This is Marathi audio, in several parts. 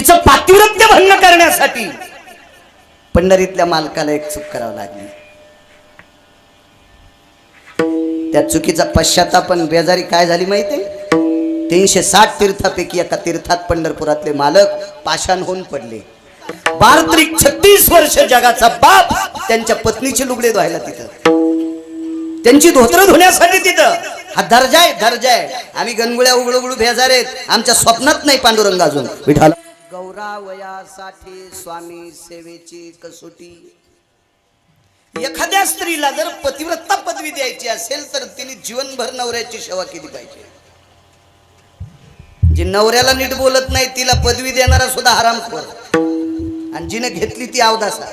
तिचं पातिव्रत्य भंग करण्यासाठी पंढरीतल्या मालकाला एक चूक करावं लागली. त्या चुकीचा पश्चाताप आणि बेजारी काय झाली माहिती? 360 तीर्थापैकी एका तीर्थात पंढरपुरातले मालक पाषाण होऊन पडले. 36 वर्ष जगाचा बाप त्यांच्या पत्नीचे लुगडे धुवायला तिथं, त्यांची धोतर धुण्यासाठी तिथं. हा दर्जा आहे. आम्ही गणगुळ्या उघडू बेजार आहेत, आमच्या स्वप्नात नाही पांडुरंग अजून विठाला. गौरा वयासाठी स्वामी सेवेची कसोटी. एखाद्या स्त्रीला जर पतिव्रता पदवी द्यायची असेल तर तिने जीवनभर नवऱ्याची सेवा केली पाहिजे. जी नवऱ्याला नीट बोलत नाही तिला पदवी देणारा सुद्धा हरामखोर, आणि जिने घेतली ती अवदासा.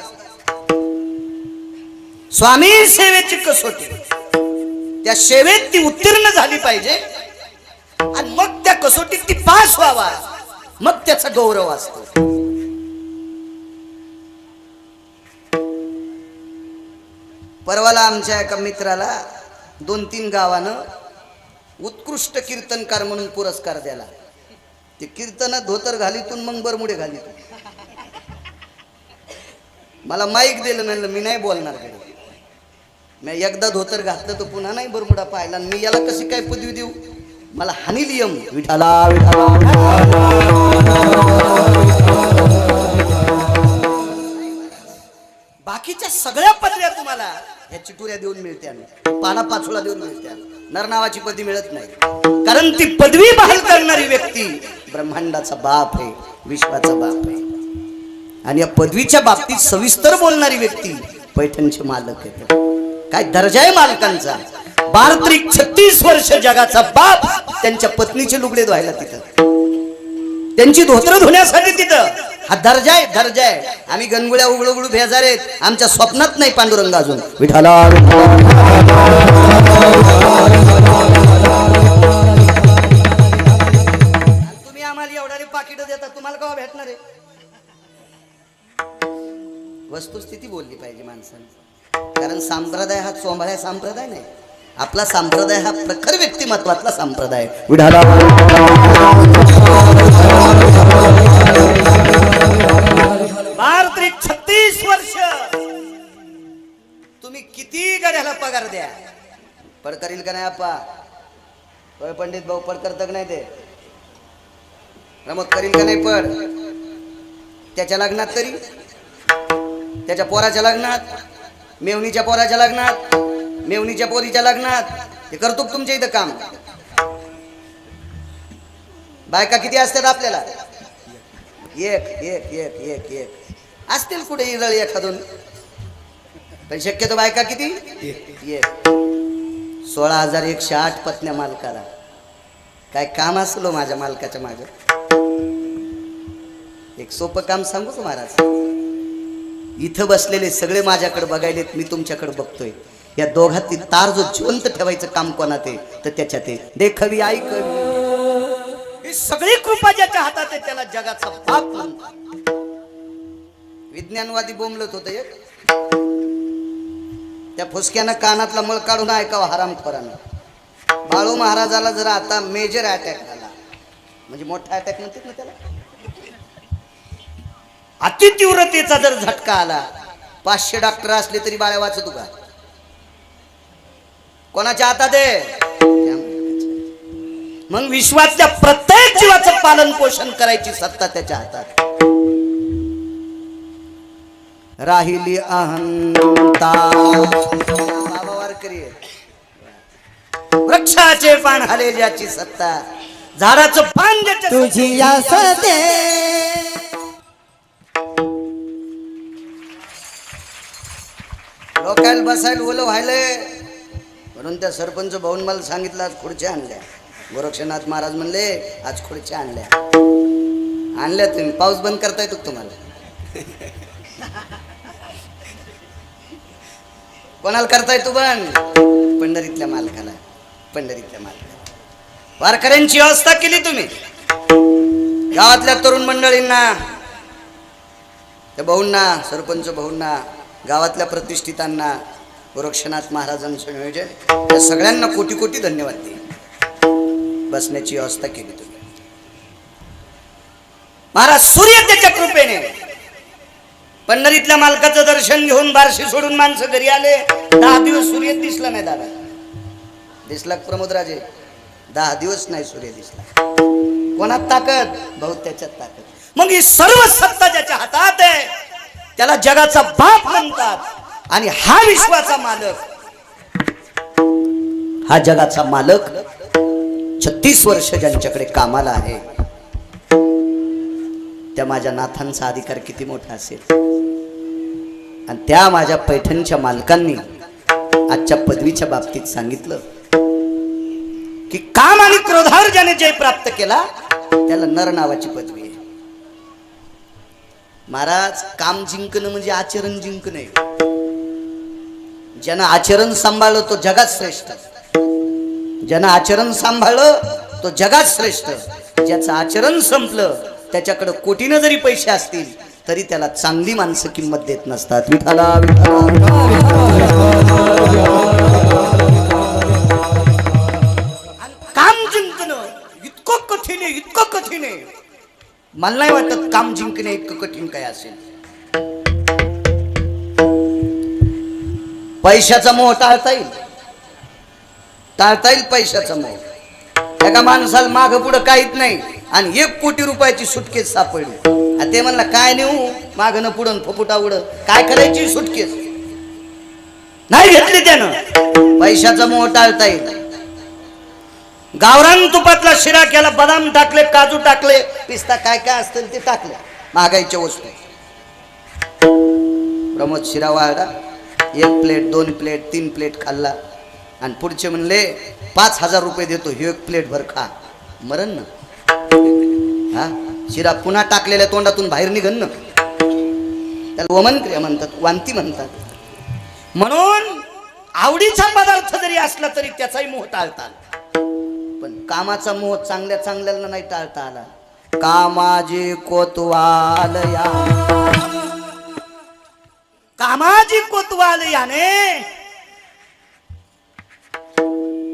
स्वामी सेवेची कसोटी, त्या सेवेत ती उत्तीर्ण झाली पाहिजे आणि मग त्या कसोटीत ती पास व्हावा, मग त्याचा गौरव असतो. परवाला आमच्या एका मित्राला 2-3 गावानं उत्कृष्ट कीर्तनकार म्हणून पुरस्कार द्याला. ते कीर्तनात धोतर घालीतून मग बरमुडे घालीतून. मला माईक दिलं, म्हणलं मी नाही बोलणार. मी एकदा धोतर घातलं तर पुन्हा नाही बरमुडा पाहिला. मी याला कशी काय पदवी देऊ? मला हानिलियम विठाला विठाला. बाकीच्या सगळ्या पदव्या तुम्हाला ह्या चिटुऱ्या देऊन मिळत्या, पाना पाचोळा देऊन मिळत्या. नर नावाची पदवी मिळत नाही, कारण ती पदवी बहाल करणारी व्यक्ती ब्रह्मांडाचा बाप आहे, विश्वाचा बाप आहे. आणि या पदवीच्या बाबतीत सविस्तर बोलणारी व्यक्ती पैठणचे मालक आहेत. काय दर्जा आहे मालकांचा. 36 वर्ष जगाचा बाप त्यांच्या पत्नीचे लुगडे धुवायला तिथं, त्यांची धोतर धुण्यासाठी तिथं. हा दर्जा आहे. आम्ही गणगुळ्या उघडू बेजार आहेत, आमच्या स्वप्नात नाही पांडुरंग अजून विठाला. तुम्ही आम्हाला एवढाले पाकिट देता, तुम्हाला केव्हा भेटणार आहे? वस्तुस्थिती बोलली पाहिजे माणसाने, कारण संप्रदाय हा चोंबाळ्या संप्रदाय नाही. आपला संप्रदाय हा प्रखर व्यक्तिमत्वातला संप्रदाय विठाला. 36 वर्ष तुम्ही किती गड्याला पगार द्या, पड करील का नाही आपा? होय पंडित भाऊ, पड करत का नाही? ते रमत करील का नाही? पड त्याच्या लग्नात तरी, त्याच्या पोराच्या लग्नात, मेवणीच्या पोराच्या लग्नात, मेवणीच्या पोरीच्या लग्नात हे करतो तुमच्या इथं काम. बायका किती असतात आपल्याला? एक असतील कुठे इरळ एखादून, पण शक्यतो बायका किती? एक. 16,108 पत्न्या मालकाला. काय काम असलो माझ्या मालकाच्या मागे? एक सोपं काम सांगू का महाराज? इथं बसलेले सगळे माझ्याकडे बघायलेत, मी तुमच्याकडे बघतोय. या दोघातली तार जो जिवंत ठेवायचं काम कोणात आहे तर त्याच्यात आहे. देखवी ऐकवी, ही सगळी कृपा ज्याच्या हातात आहे त्याला जगाचा बाप म्हणतात. विज्ञानवादी बोंबलत होतं एक, त्या फुसक्यानं कानातला मळ काढून ऐकावा हरामखोरानं. बाळू महाराजाला जर आता मेजर अटॅक आला, म्हणजे मोठा अटॅक म्हणतात ना त्याला, अतितीव्रतेचा जर झटका आला, 500 डॉक्टर असले तरी बाळ्या वाचतो का? कोणाच्या हातात आहे? मग विश्वातल्या प्रत्येक जीवाचं पालन पोषण करायची सत्ता त्याच्या हातात. राहिली अहंता. बाबा वारकरी, वृक्षाचे पान हाले ज्याची सत्ता, झाडाचं पान ज्याच्या तुझी असते. लोकायला बसायला ओलं व्हायलंय म्हणून त्या सरपंच भाऊन मला सांगितलं आज खुर्च्या आणल्या. गोरक्षनाथ महाराज म्हणले आज खुर्च्या आणल्या तुम्ही. पाऊस बंद करता येतो तुम्हाला? कोणाला करता येतो बंद? पंढरीतल्या मालकाला. वारकऱ्यांची व्यवस्था केली तुम्ही. गावातल्या तरुण मंडळींना, त्या भाऊंना, सरपंच भाऊंना, गावातल्या प्रतिष्ठितांना, गोरक्षनाथ महाराजांचं नियोजन, या सगळ्यांना कोटी कोटी धन्यवाद दे. बसण्याची व्यवस्था केली तुम्ही. महाराज सूर्य त्याच्या कृपेने पंढरीतल्या मालकाचं दर्शन घेऊन बारशी सोडून माणसं घरी आले. 10 दिवस सूर्य दिसला नाही. दादा दिसला प्रमोदराजे? 10 दिवस नाही सूर्य दिसला. कोणात ताकद? भाऊ त्याच्यात ताकद. मग ही सर्व सत्ता ज्याच्या हातात आहे त्याला जगाचा बाप म्हणतात. आणि हा विश्वाचा मालक, हा जगाचा मालक 36 वर्ष ज्यांच्याकडे कामाला आहे त्या माझ्या नाथांचा अधिकार किती मोठा असेल. आणि त्या माझ्या पैठणच्या मालकांनी आजच्या पदवीच्या बाबतीत सांगितलं की काम आणि क्रोधावर ज्याने जय प्राप्त केला त्याला नर नावाची पदवी आहे. महाराज, काम जिंकणं म्हणजे आचरण जिंकणं आहे. ज्यानं आचरण सांभाळलं तो जगात श्रेष्ठ. ज्यानं आचरण सांभाळलं तो जगात श्रेष्ठ. ज्याचं आचरण संपलं त्याच्याकडे कोटीनं जरी पैसे असतील तरी त्याला चांगली माणसं किंमत देत नसतात. विठाला काम जिंकणं इतकं कठीण आहे, इतकं कठीण आहे. मला नाही वाटत काम जिंकणे इतकं कठीण काय असेल. पैशाचा मोह टाळता येईल, टाळता येईल पैशाचा मोह. एका माणसाला माग पुढं काहीच नाही आणि 1 कोटी रुपयाची सुटकेस सापडली. ते म्हणला काय नेऊ, माग न पुढं फुफुटा उड, काय करायची सुटकेस नाही घेतली त्यानं. पैशाचा मोह टाळता येईल. गावरान तुपातला शिरा केला, बदाम टाकले, काजू टाकले, पिस्ता काय काय असतील ते टाकले, महागाईच्या वस्तू. प्रमोद शिरा वाढला, 1 प्लेट 2 प्लेट 3 प्लेट खाल्ला आणि पुढचे म्हणले 5000 रुपये देतो, हे 1 प्लेट भर खा. मरण ना. हा शिरा पुन्हा टाकलेल्या तोंडातून बाहेर निघन ना. त्याला वमन क्रिया म्हणतात, वांती म्हणतात. म्हणून आवडीचा पदार्थ जरी असला तरी त्याचाही मोह टाळतात. पण कामाचा मोह चांगल्या चांगल्याला नाही टाळता आला. कामाजी कोतवाल या, कामाजी कोतवाल याने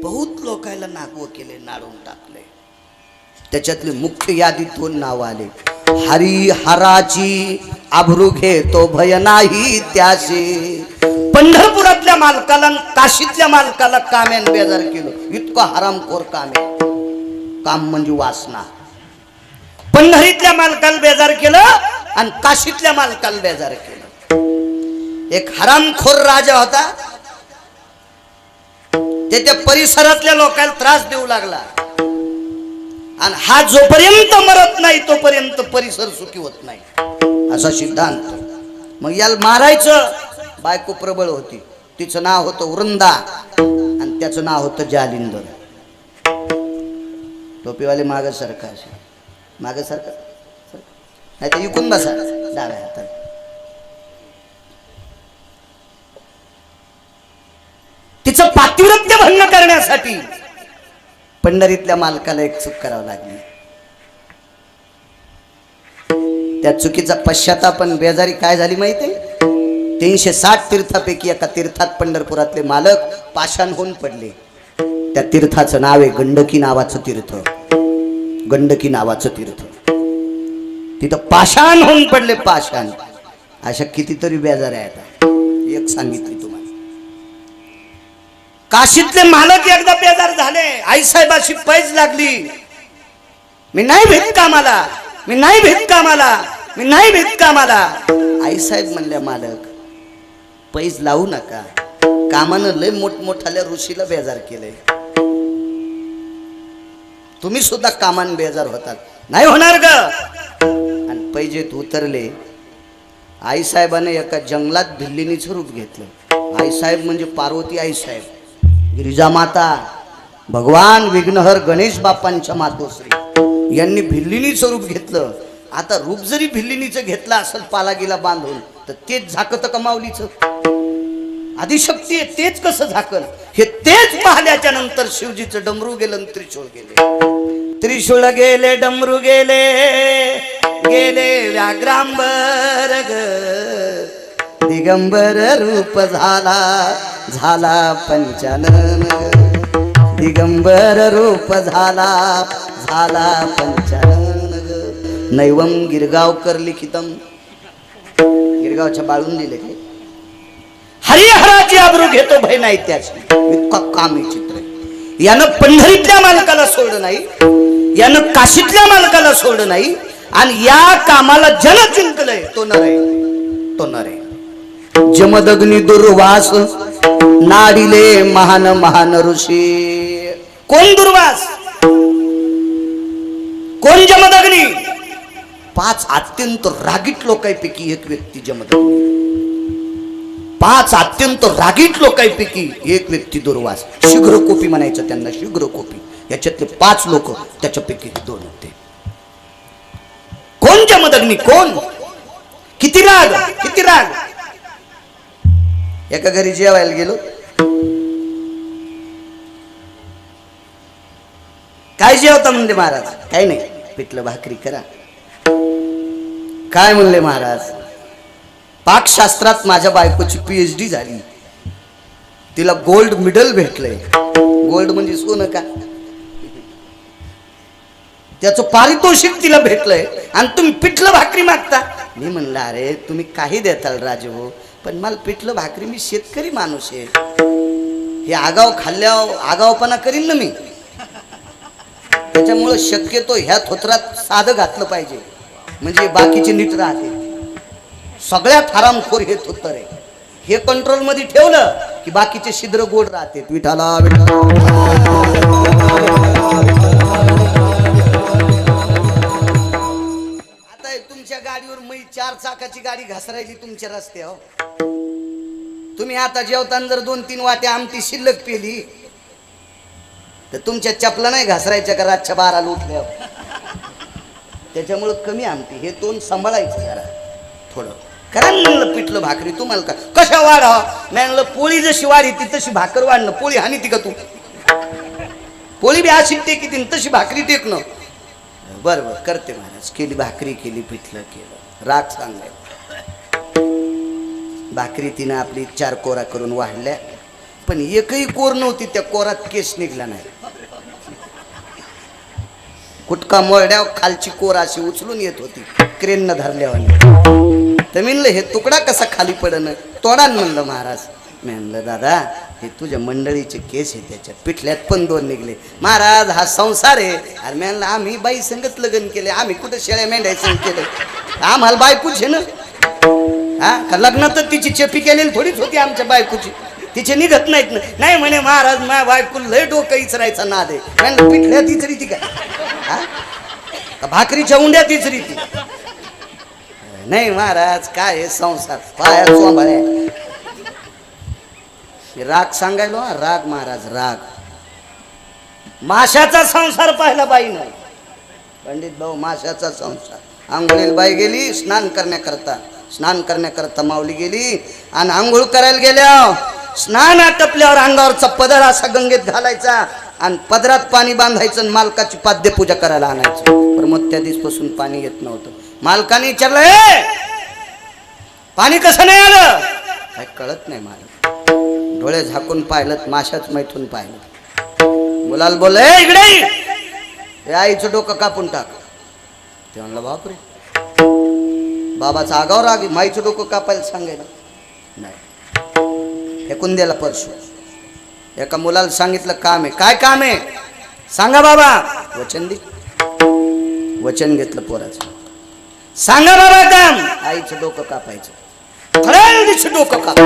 बहुत लोकांना नागवं केले, नाडून टाकले. त्याच्यातले मुख्य यादीत 2 नाव आले. हरी हराची आभरू घेतो भय नाही त्याशी. पंढरपुरातल्या मालकाला काशीतल्या मालकाला काम्यान बेजार केलं. इतकं हरामखोर काम आहे. काम म्हणजे वासना. पंढरीतल्या मालकाला बेजार केलं आणि काशीतल्या मालकाला बेजार केलं. एक हरामखोर राजा होता. ते त्या परिसरातल्या लोकांना त्रास देऊ लागला आणि हा जोपर्यंत मरत नाही तोपर्यंत परिसर सुखी होत नाही, असा सिद्धांत. मग याला मारायचं. बायको प्रबळ होती, तिचं नाव होतं वृंदा आणि त्याचं नाव होतं जालिंदर. टोपीवाले माग सरका, माग सरका, नाही तर इकून बसा डाव्या हातात. तिचं पातिव्रत्य भंग करण्यासाठी पंढरीतल्या मालकाला एक चूक करावं लागली. त्या चुकीचा पश्चाताप पण बेजारी काय झाली माहिती? 360 तीर्थापैकी एका तीर्थात पंढरपुरातले मालक पाषाण होऊन पडले. त्या तीर्थाचं नाव आहे गंडकी नावाचं तीर्थ. गंडकी नावाचं तीर्थ. तिथं पाषाण होऊन पडले. पाषाण. अशा कितीतरी बेजाऱ्या आहेत. एक सांगितली तुम्हाला. काशीतले मालक एकदा बेजार झाले. आईसाहेबाशी पैज लागली. मी नाही भेट कामाला, मी नाही भेट कामाला, मी नाही भेट कामाला. आईसाहेब म्हणल्या मालक पैज लावू नका, कामानं लय मोठमोठाल्या ऋषीला बेजार केलंय. तुम्ही सुद्धा कामान बेजार होतात. नाही होणार ग. आणि पैजेत उतरले. आईसाहेबाने एका जंगलात भिल्लिनीचं रूप घेतलं. आईसाहेब म्हणजे पार्वती आईसाहेब, गिरिजा माता, भगवान विघ्नहर गणेश बाप्पांच्या मातोश्री यांनी भिल्लिनीचं रूप घेतलं. आता रूप जरी भिल्लिनीचं घेतलं असेल पालागीला बांधून तर तेच झाकत कमावलीचं. आदिशक्ती आहे तेच कसं झाकल हे तेच पाहिल्याच्या नंतर शिवजीचं डमरू गेलं आणि त्रिशूळ गेले. त्रिशूळ गेले, डमरू गेले, गेले व्याघ्रांबर ग. दिगंबर रूप झाला, झाला पंचानन. दिगंबर रूप झाला, झाला पंचानन. नैवम गिरगावकर लिखितम, गिरगावच्या बाळून दिले की हरिहराची आबरू घेतो भय नाही त्याची. इतका काम आहे चित्र. यानं पंढरीतल्या मालकाला सोडलं नाही, यानं काशीतल्या मालकाला सोडलं नाही, आणि या कामाला जन जिंकलंय तो नर आहे, तो नर आहे. जमदग्नी दुर्वास नाडिले महान महान ऋषी. कोण दुर्वास, कोण जमदग्नी? 5 अत्यंत रागीट लोकांपैकी एक व्यक्ती जमदग्नी. 5 अत्यंत रागीट लोकांपैकी एक व्यक्ती दुर्वास. शीघ्रकोपी म्हणायचं त्यांना, शीघ्रकोपी. याच्यातले 5 लोक त्याच्यापैकी 2 होते. कोण जमदग्नी, कोण? किती राग, किती राग. एका घरी जेवायला गेलो. काय जेवता म्हणले महाराज? काही नाही, पिठलं भाकरी करा. काय म्हणले महाराज? पाकशास्त्रात माझ्या बायकोची PhD झाली, तिला गोल्ड मेडल भेटलंय. गोल्ड म्हणजे सोनं का? त्याचं पारितोषिक तिला भेटलंय, आणि तुम्ही पिठलं भाकरी मागता. मी म्हणलं अरे तुम्ही काही देताल राजू हो, पण मला पिठलं भाकरी, मी शेतकरी माणूस आहे. हे आगाव खाल्ल्यावर आगावपणा करीन ना मी. त्याच्यामुळं शक्यतो ह्या थोत्रात साधं घातलं पाहिजे, म्हणजे बाकीचे नीट राहते. सगळ्यात हरामखोर हे थोतर आहे. हे कंट्रोल मध्ये ठेवलं की बाकीचे छिद्र गोड राहते. विठाला विठाला. आता तुमच्या गाडीवर मी 4 चाकाची गाडी घसरायची तुमच्या रस्त्यावर. तुम्ही आता जेवताना जर 2-3 वाट्या आमटी शिल्लक पेली तर तुमच्या चपला नाही घसरायच्या का रातच्या 12ला उठल्यावर? त्याच्यामुळं कमी आमटी. हे तोंड सांभाळायचं जरा थोडं. कारण म्हणलं पिठलं भाकरी तुम्हाला का कशा वाढावा? म्हणलं पोळी जशी वाढी ती तशी भाकर वाढणं. पोळी हानी ती का तू? पोळी बी अशी टेकी तशी भाकरी टेकणं. बरं बरं करते महाराज. केली भाकरी, केली पिठलं केलं. राग सांगाय भाकरी तिनं आपली 4 कोरा करून वाढल्या, पण एकही कोर नव्हती. त्या कोरात केस निघला नाही. कुटका मोरड्या खालची कोर अशी उचलून येत होती क्रेननं धरल्यावर. तर म्हणलं हे तुकडा कसा खाली पडन? तोडान म्हणलं महाराज. म्हणलं दादा हे तुझ्या मंडळीचे केस आहे, त्याच्यात पिठल्यात पण 2 निघले. महाराज हा संसार आहे. अरे म्हणलं आम्ही बाई संगत लग्न केले, आम्ही कुठं शेळ्या मेंढ्या संग केलं? आम्हाला बायकोच ना. हा का लग्नात तिची चेपी केलेली थोडीच होती आमच्या बायकोची. तिचे निघत नाहीत ना. नाही म्हणे महाराज माझ्या बायको लय डोकं इचरायचा नाद आहे. म्हणलं पिठल्यात इचरी ती का? भाकरीच्या उंड्या तिचरी ती? नाही महाराज काय हे संसार पाया चोंबाळ्या. राग सांगायलो. राग महाराज राग. माशाचा संसार पाहिला बाईनं. पंडित भाऊ माशाचा संसार. आंघोळीला बाई गेली स्नान करण्याकरता. स्नान करण्याकरता माऊली गेली, आणि आंघोळ करायला गेल्या स्नान आटपल्यावर अंगावरचा पदर असा गंगेत घालायचा, आणि पदरात पाणी बांधायचं, आणि मालकाची पाद्यपूजा करायला आणायचं. पण मग त्या दिवसपासून पाणी येत नव्हतं. मालकाने विचारलं ए पाणी कसं नाही आलं? काय कळत नाही मला. डोळे झाकून पाहिलं, माशाच मैथून पाहिलं. मुलाला बोल ए इकडे ये, आईचं डोकं कापून टाक. ते म्हणलं बापरे. बाबाचा आगावर आगी माईचं डोकं कापायला सांगायला नाही. फेकून द्यायला परशु. एका मुलाला सांगितलं काम आहे. काय काम आहे सांगा बाबा? वचन दे. वचन घेतलं पोराचं. सांगा बाबा काम? आईचं डोकं कापायचं. खरं डोकं काप.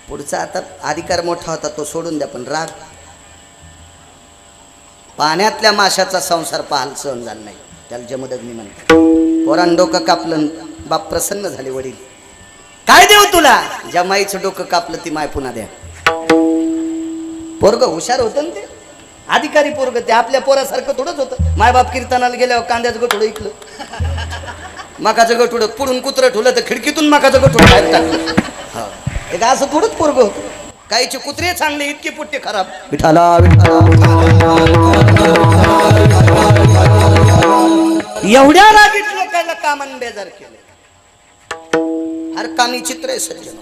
पुढचा आता अधिकार मोठा होता तो सोडून द्या, पण राग. पाण्यातल्या माशाचा संसार पाहायला सहन झाला नाही. त्याला जमदग्नी म्हणतात. पोरानं डोकं कापलं. बाप प्रसन्न झाले. वडील काय देऊ तुला? ज्या माईचं डोकं कापलं ती माय पुन्हा द्या. पोरग हुशार होतं ना ते. अधिकारी पोरग ते आपल्या पोरासारखं थोडंच होतं. मायबाप कीर्तनाला गेल्यावर कांद्याचं गठुडं ऐकलं, मकाचं गठुडं पुढून कुत्रं ठेवलं तर खिडकीतून मकाचं गठुडं बाहेर टाकलं. हा एक असं थोडंच पोरग होतं. काहीचे कुत्रे चांगले, इतके पुट्टे खराब. विठाला एवढ्या रागीट लोकांना कामाने बेजार केले. हर कामी चित्र आहे सज्जन.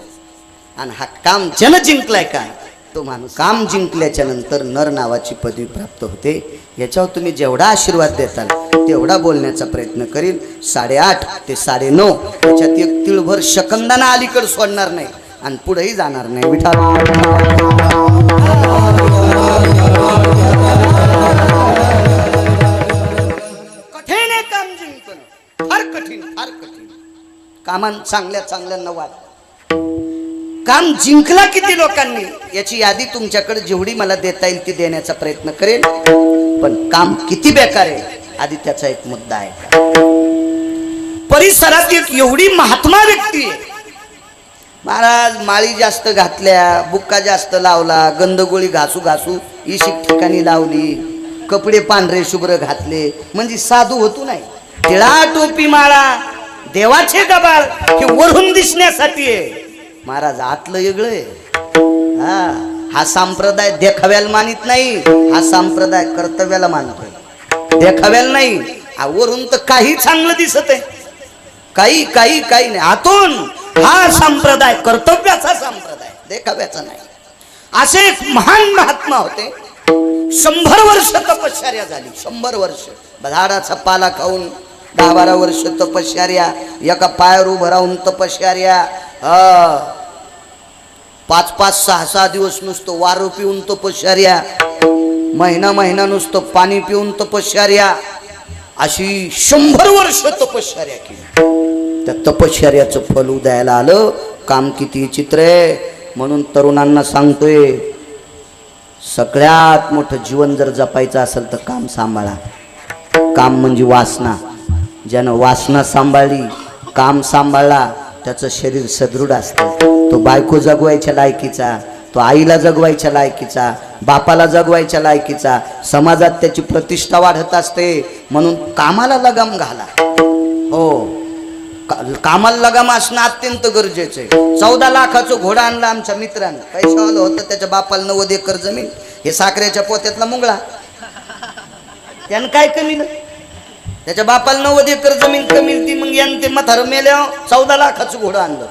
आणि हा काम जन जिंकलाय का? तो माणूस काम जिंकल्याच्या नंतर नर नावाची पदवी प्राप्त होते. याच्यावर तुम्ही जेवढा आशीर्वाद देताल तेवढा बोलण्याचा प्रयत्न करील. 8:30 ते 9:30 त्याच्यात एक तिळभर शकंदाना अलीकडे सोडणार नाही आणि पुढेही जाणार नाही. विठाल कठीण आहे काम जिंकणं, फार कठीण, फार कठीण. कामान चांगल्यांना वाट. काम जिंकला किती लोकांनी याची यादी तुमच्याकडे जेवढी मला देता येईल ती देण्याचा प्रयत्न करेन. पण काम किती बेकार आहे आधी त्याचा एक मुद्दा आहे. परिसरात एक एवढी महात्मा व्यक्ती आहे. महाराज माळी जास्त घातल्या, बुक्का जास्त लावला, गंधगोळी घासू घासू इशिक ठिकाणी लावली, कपडे पांढरे शुभ्र घातले म्हणजे साधू होतो नाही. टिळा टोपी माळा देवाचे गबाळ हे वरून दिसण्यासाठी आहे. महाराज आतलं वेगळं आहे. हा संप्रदाय देखाव्याला मानित नाही, हा संप्रदाय कर्तव्याला मानतोय. देखाव्याला नाही, वरून तर काही चांगलं दिसत आहे, काही काही काही नाही. आतून हा संप्रदाय कर्तव्याचा संप्रदाय, देखाव्याचा नाही. असे एक महान महात्मा होते. 100 वर्ष तपश्चर्या झाली. 100 वर्ष झाडाचा पाला खाऊन, 10-12 वर्ष तपश्चर्या, एका पायावर उभं राहून तपश्चर्या, 5-5, 6-6 दिवस नुसतं वारं पिऊन तपश्चर्या, महिना नुसतं पाणी पिऊन तपश्चर्या, अशी 100 वर्ष तपश्चर्या केली. त्या तपश्चर्याचं फल उदयाला आलं. काम किती चित्र आहे. म्हणून तरुणांना सांगतोय, सगळ्यात मोठं जीवन जर जपायचं असेल तर काम सांभाळा. काम म्हणजे वासना. ज्यानं वासना सांभाळली, काम सांभाळला, त्याचं शरीर सदृढ असतं. तो बायको जगवायच्या लायकीचा, तो आईला जगवायच्या लायकीचा, बापाला जगवायच्या लायकीचा, समाजात त्याची प्रतिष्ठा वाढत असते. म्हणून कामाला लगाम घाला. हो, कामाला लगाम असणं अत्यंत गरजेचं आहे. 14 लाखाचं घोडा आणला आमच्या मित्रानं. पैशावालं होतं, त्याच्या बापाला 90 एकर जमीन. हे साखरेच्या पोत्यातला मुंगळा. त्यानं काय कमी ना, त्याच्या बापाला 90 एकर जमीन कमी ती. मग यानं ते म्हातारं मेल्यावर 14 लाखाचं घोडं आणलं.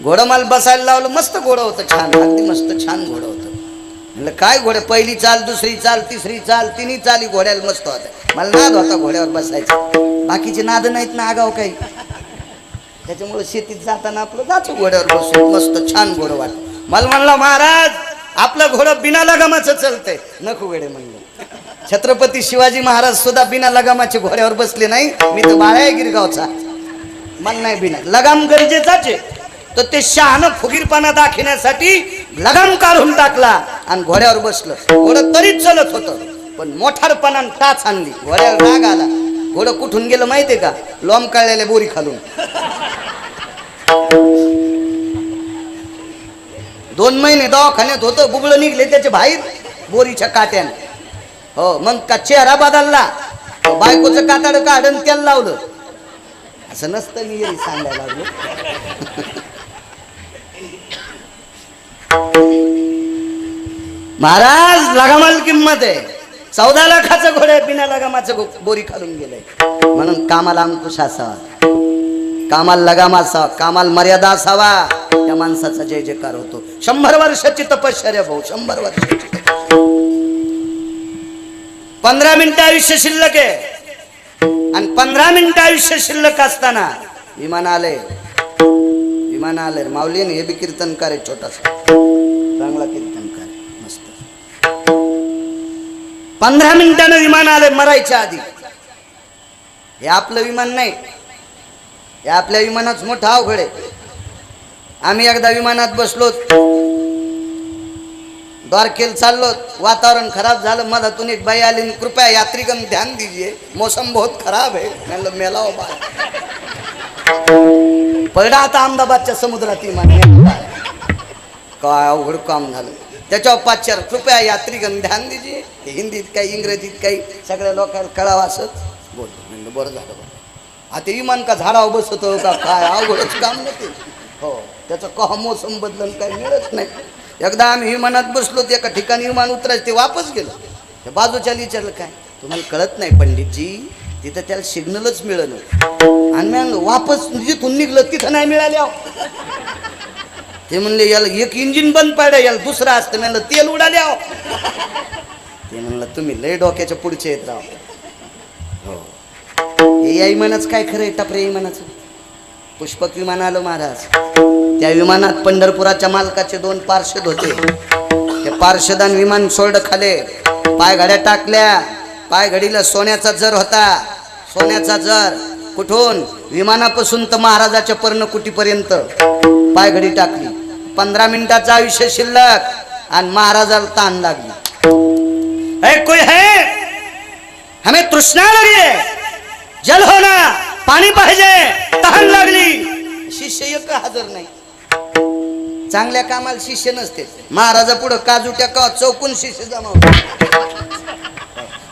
घोडं मला बसायला लावलं. मस्त घोडं होतं, छान, अगदी मस्त छान घोडं होतं. म्हणलं काय घोडे, पहिली चाल, दुसरी चाल, तिसरी चाल, तिन्ही चाली घोड्याला मस्त होत्या. मला नाद होता घोड्यावर बसायचा. बाकीचे नाद नाहीत ना आगाव काही. त्याच्यामुळे शेतीत जाताना आपलं जातो घोड्यावर बसून, मस्त छान घोडं वाटत. मला म्हणला, महाराज आपलं घोडं बिना लगामाचं चालतंय. नको वेडे म्हणलं. छत्रपती शिवाजी महाराज सुद्धा बिना लगामाचे घोड्यावर बसले नाही. मी तर बाळा आहे गिरगावचा, मला नाही बिना लगाम गरजेचाच आहे. तर ते शहाणं फुगीरपणा दाखवण्यासाठी लगाम काढून टाकला आणि घोड्यावर बसलं. घोडं तरीच चलत होतं, पण मोठारपणानं टाच आणली. घोड्यावर राग आला. घोडं कुठून गेलं माहितीये का? लोंब काढलेल्या बोरी खालून. 2 महिने दवाखान्यात होतं. बुबळं निघले त्याचे बाहेर बोरीच्या काट्याने. हो, मग का चेहरा बदलला. बायकोचं कातड काढून त्याला लावलं. असं नसतं, मी सांगायला लागलो. महाराज लगामाला किंमत आहे. 14 लाखाचं घोडे बिना लगामाचं बोरी खालून गेलंय. म्हणून कामाला अंकुश असावा, कामाला लगाम असावा, कामाला मर्यादा असावा. त्या माणसाचा जय जयकार होतो. 100 वर्षाची तपश्चर्या भाऊ, 100 वर्षाची. 15 मिनिटं आयुष्य शिल्लक आहे. आणि 15 मिनिटं आयुष्य शिल्लक असताना विमान आले. माऊलीने हे बी कीर्तनकार आहे, छोटासा चांगला कीर्तनकार आहे, मस्त. 15 मिनिटानं विमान आले मरायच्या आधी. हे आपलं विमान नाही, हे आपल्या विमानाच मोठा अवघड आहे. आम्ही एकदा विमानात बसलो, द्वारकेला चाललो. वातावरण खराब झालं. मधातून एक बाई आली, कृपया यात्रीगण ध्यान दीजिए, मौसम बहुत खराब है. म्हणलं मेला हो बा. पडला आता अहमदाबादच्या समुद्रात विमान. काय अवघड काम झालं. त्याच्यावर 5-4 कृपया यात्रीगण ध्यान दीजिए. हिंदीत काही, इंग्रजीत काही, सगळ्या लोकांना कळावं असं बोल. म्हणलं बरं झालं बरं. आता विमान का झाडावर बसतो का काय? अवघडच काम नव्हते. हो, त्याचं कहा मोसम बदलून काही मिळत नाही. एकदा आम्ही विमानात बसलो, एका ठिकाणी विमान उतरायचं, ते वापस गेलं. त्या बाजूच्या विचारलं, काय तुम्हाला कळत नाही पंडितजी, तिथं त्याला सिग्नलच मिळलं. आणि मग वापस जिथून निघलं तिथं नाही मिळाले. ते म्हणले याला एक इंजिन बंद पाडलं, याला दुसरं असतं. म्हणलं तेल उडाले आहो. ते म्हणलं तुम्ही लय डोक्याच्या पुढचे येत राव. हो हे इमानाच काय खरं आहे टपरे इमानाचं. पुष्पक विमान आलं महाराज. त्या विमानात पंढरपुराच्या मालकाचे 2 पार्षद होते. त्या पार्षदान विमान सोडलं खाले, पायघड्या टाकल्या. पायघडीला सोन्याचा जर होता, सोन्याचा जर. कुठून? विमानापासून तर महाराजाच्या पर्णकुटीपर्यंत पायघडी टाकली. 15 मिनिटाचं आयुष्य शिल्लक आणि महाराजाला ताण लागली. कोई है? हमें तृष्णा लगी है, जल हो ना, पाणी पाहिजे, तहान लागली. शिष्य एक हजर नाही. चांगल्या कामाला शिष्य नसते. महाराजा पुढे काजू टेका चौकून शिष्य जमावतो.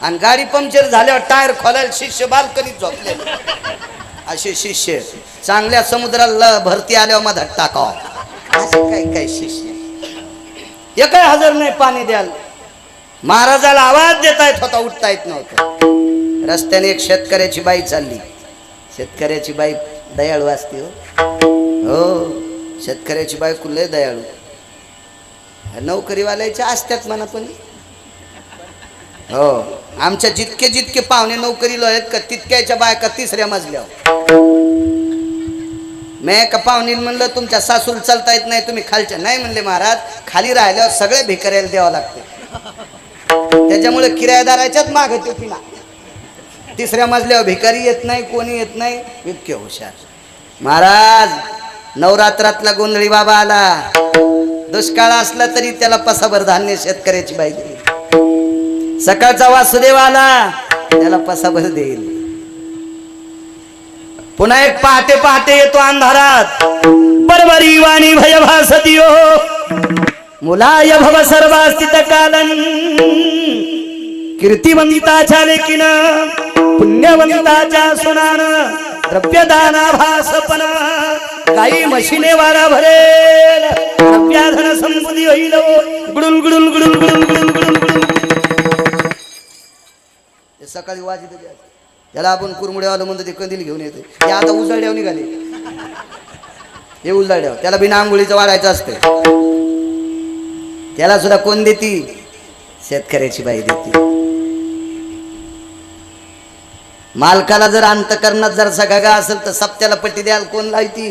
आणि गाडी पंक्चर झाल्यावर टायर खोलायला शिष्य बाल्कनीत झोपले. असे शिष्य चांगल्या समुद्राला भरती आल्यावर मधात टाकाव. असे काही काही शिष्य एक हजर नाही पाणी द्याल. महाराजाला आवाज देता येत होता, उठता येत नव्हतं. रस्त्याने एक शेतकऱ्याची बाई चालली. शेतकऱ्याची बाई दयाळू असते. हो शेतकऱ्याची बायको लय दयाळू. नोकरीवाल्याच्या असतात म्हणा. पण हो आमच्या जितके जितके पाहुणे नोकरीला आहेत का तितक्याच्या बायका 3ऱ्या मजल्यावर. मी का पाहुणे म्हणलं तुमच्या सासूला चालता येत नाही, तुम्ही खालच्या. नाही म्हणले महाराज, खाली राहिल्यावर सगळे भिकाऱ्याला द्यावं लागते. त्याच्यामुळे किरायदाराच्याच मागे ते पिना. 3ऱ्या मजल्यावर भिकारी येत नाही, कोणी येत नाही. इतके हुशार महाराज. नवरात्रातला गोंधळी बाबा आला. दुष्काळ असला तरी त्याला पसाभर धान्य शेतकऱ्याची बाई देईल. सकाळचा वासुदेव आला, त्याला पसाभर देईल. पुन्हा एक पहाटे पहाटे येतो अंधारात. बरबरी वाणी भय भासतियो मुलाय भव सर्वास्थित कालन. कीर्तिवंताच्या लेकीन पुण्यवंताच्या सुनान द्रव्यदाना भासपन. काही मशीने वारा भरेल, द्रव्याधन संबुधी होईल. गुडुल गुडुल गुडुल गुडुल गुडुल गुडुल गुडुल. सकाळी वाजित त्याला आपण कुरमुड्यावाला म्हणतो. ते कंदील घेऊन येते. ते आता उजळड्यावर निघाले. हे उजळड्यावर त्याला बिना आंघोळीचं वाढायचं असतं. त्याला सुद्धा कोण देती? शेतकऱ्याची बाई देते. मालकाला जर अंतकरणात जर सगळा असेल तर सप्त्याला पट्टी द्याल कोण लावती?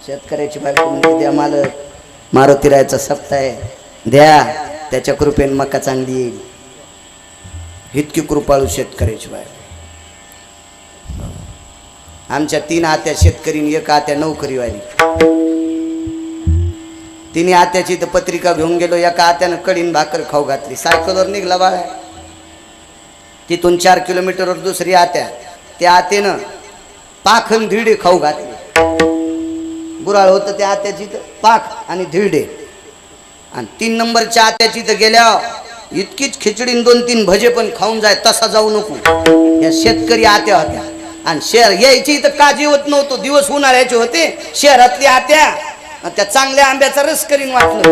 शेतकऱ्याची बाई कोण द्या. मालक मारुतीरायचा सप्ता आहे द्या, त्याच्या कृपेने मका चांगली येईल. इतकी कृपाळू शेतकऱ्याची बाई. आमच्या 3 आत्या शेतकरी, 1 आत्या नोकरीवाली. 3 आत्याची तर पत्रिका घेऊन गेलो. एका आत्यानं कडीन भाकर खाऊ घातली. सायकलवर निघला बाळा. तिथून 4 किलोमीटरवर दुसरी आत्या. त्या आत्यानं पाखन धिरडे खाऊ घातले. गुराळ होतं त्या आत्याची तर पाख आणि धिरडे. आणि 3 नंबरच्या आत्याची तर गेल्या इतकीच खिचडीन 2-3 भजे पण खाऊन जाय, तसा जाऊ नको. या शेतकरी आत्या होत्या. आणि शहर यायची तर काळजी होत नव्हतो. दिवस उन्हाळ्याचे होते. शहरातली आत्या त्या चांगल्या आंब्याचा रस करीन वाटलं.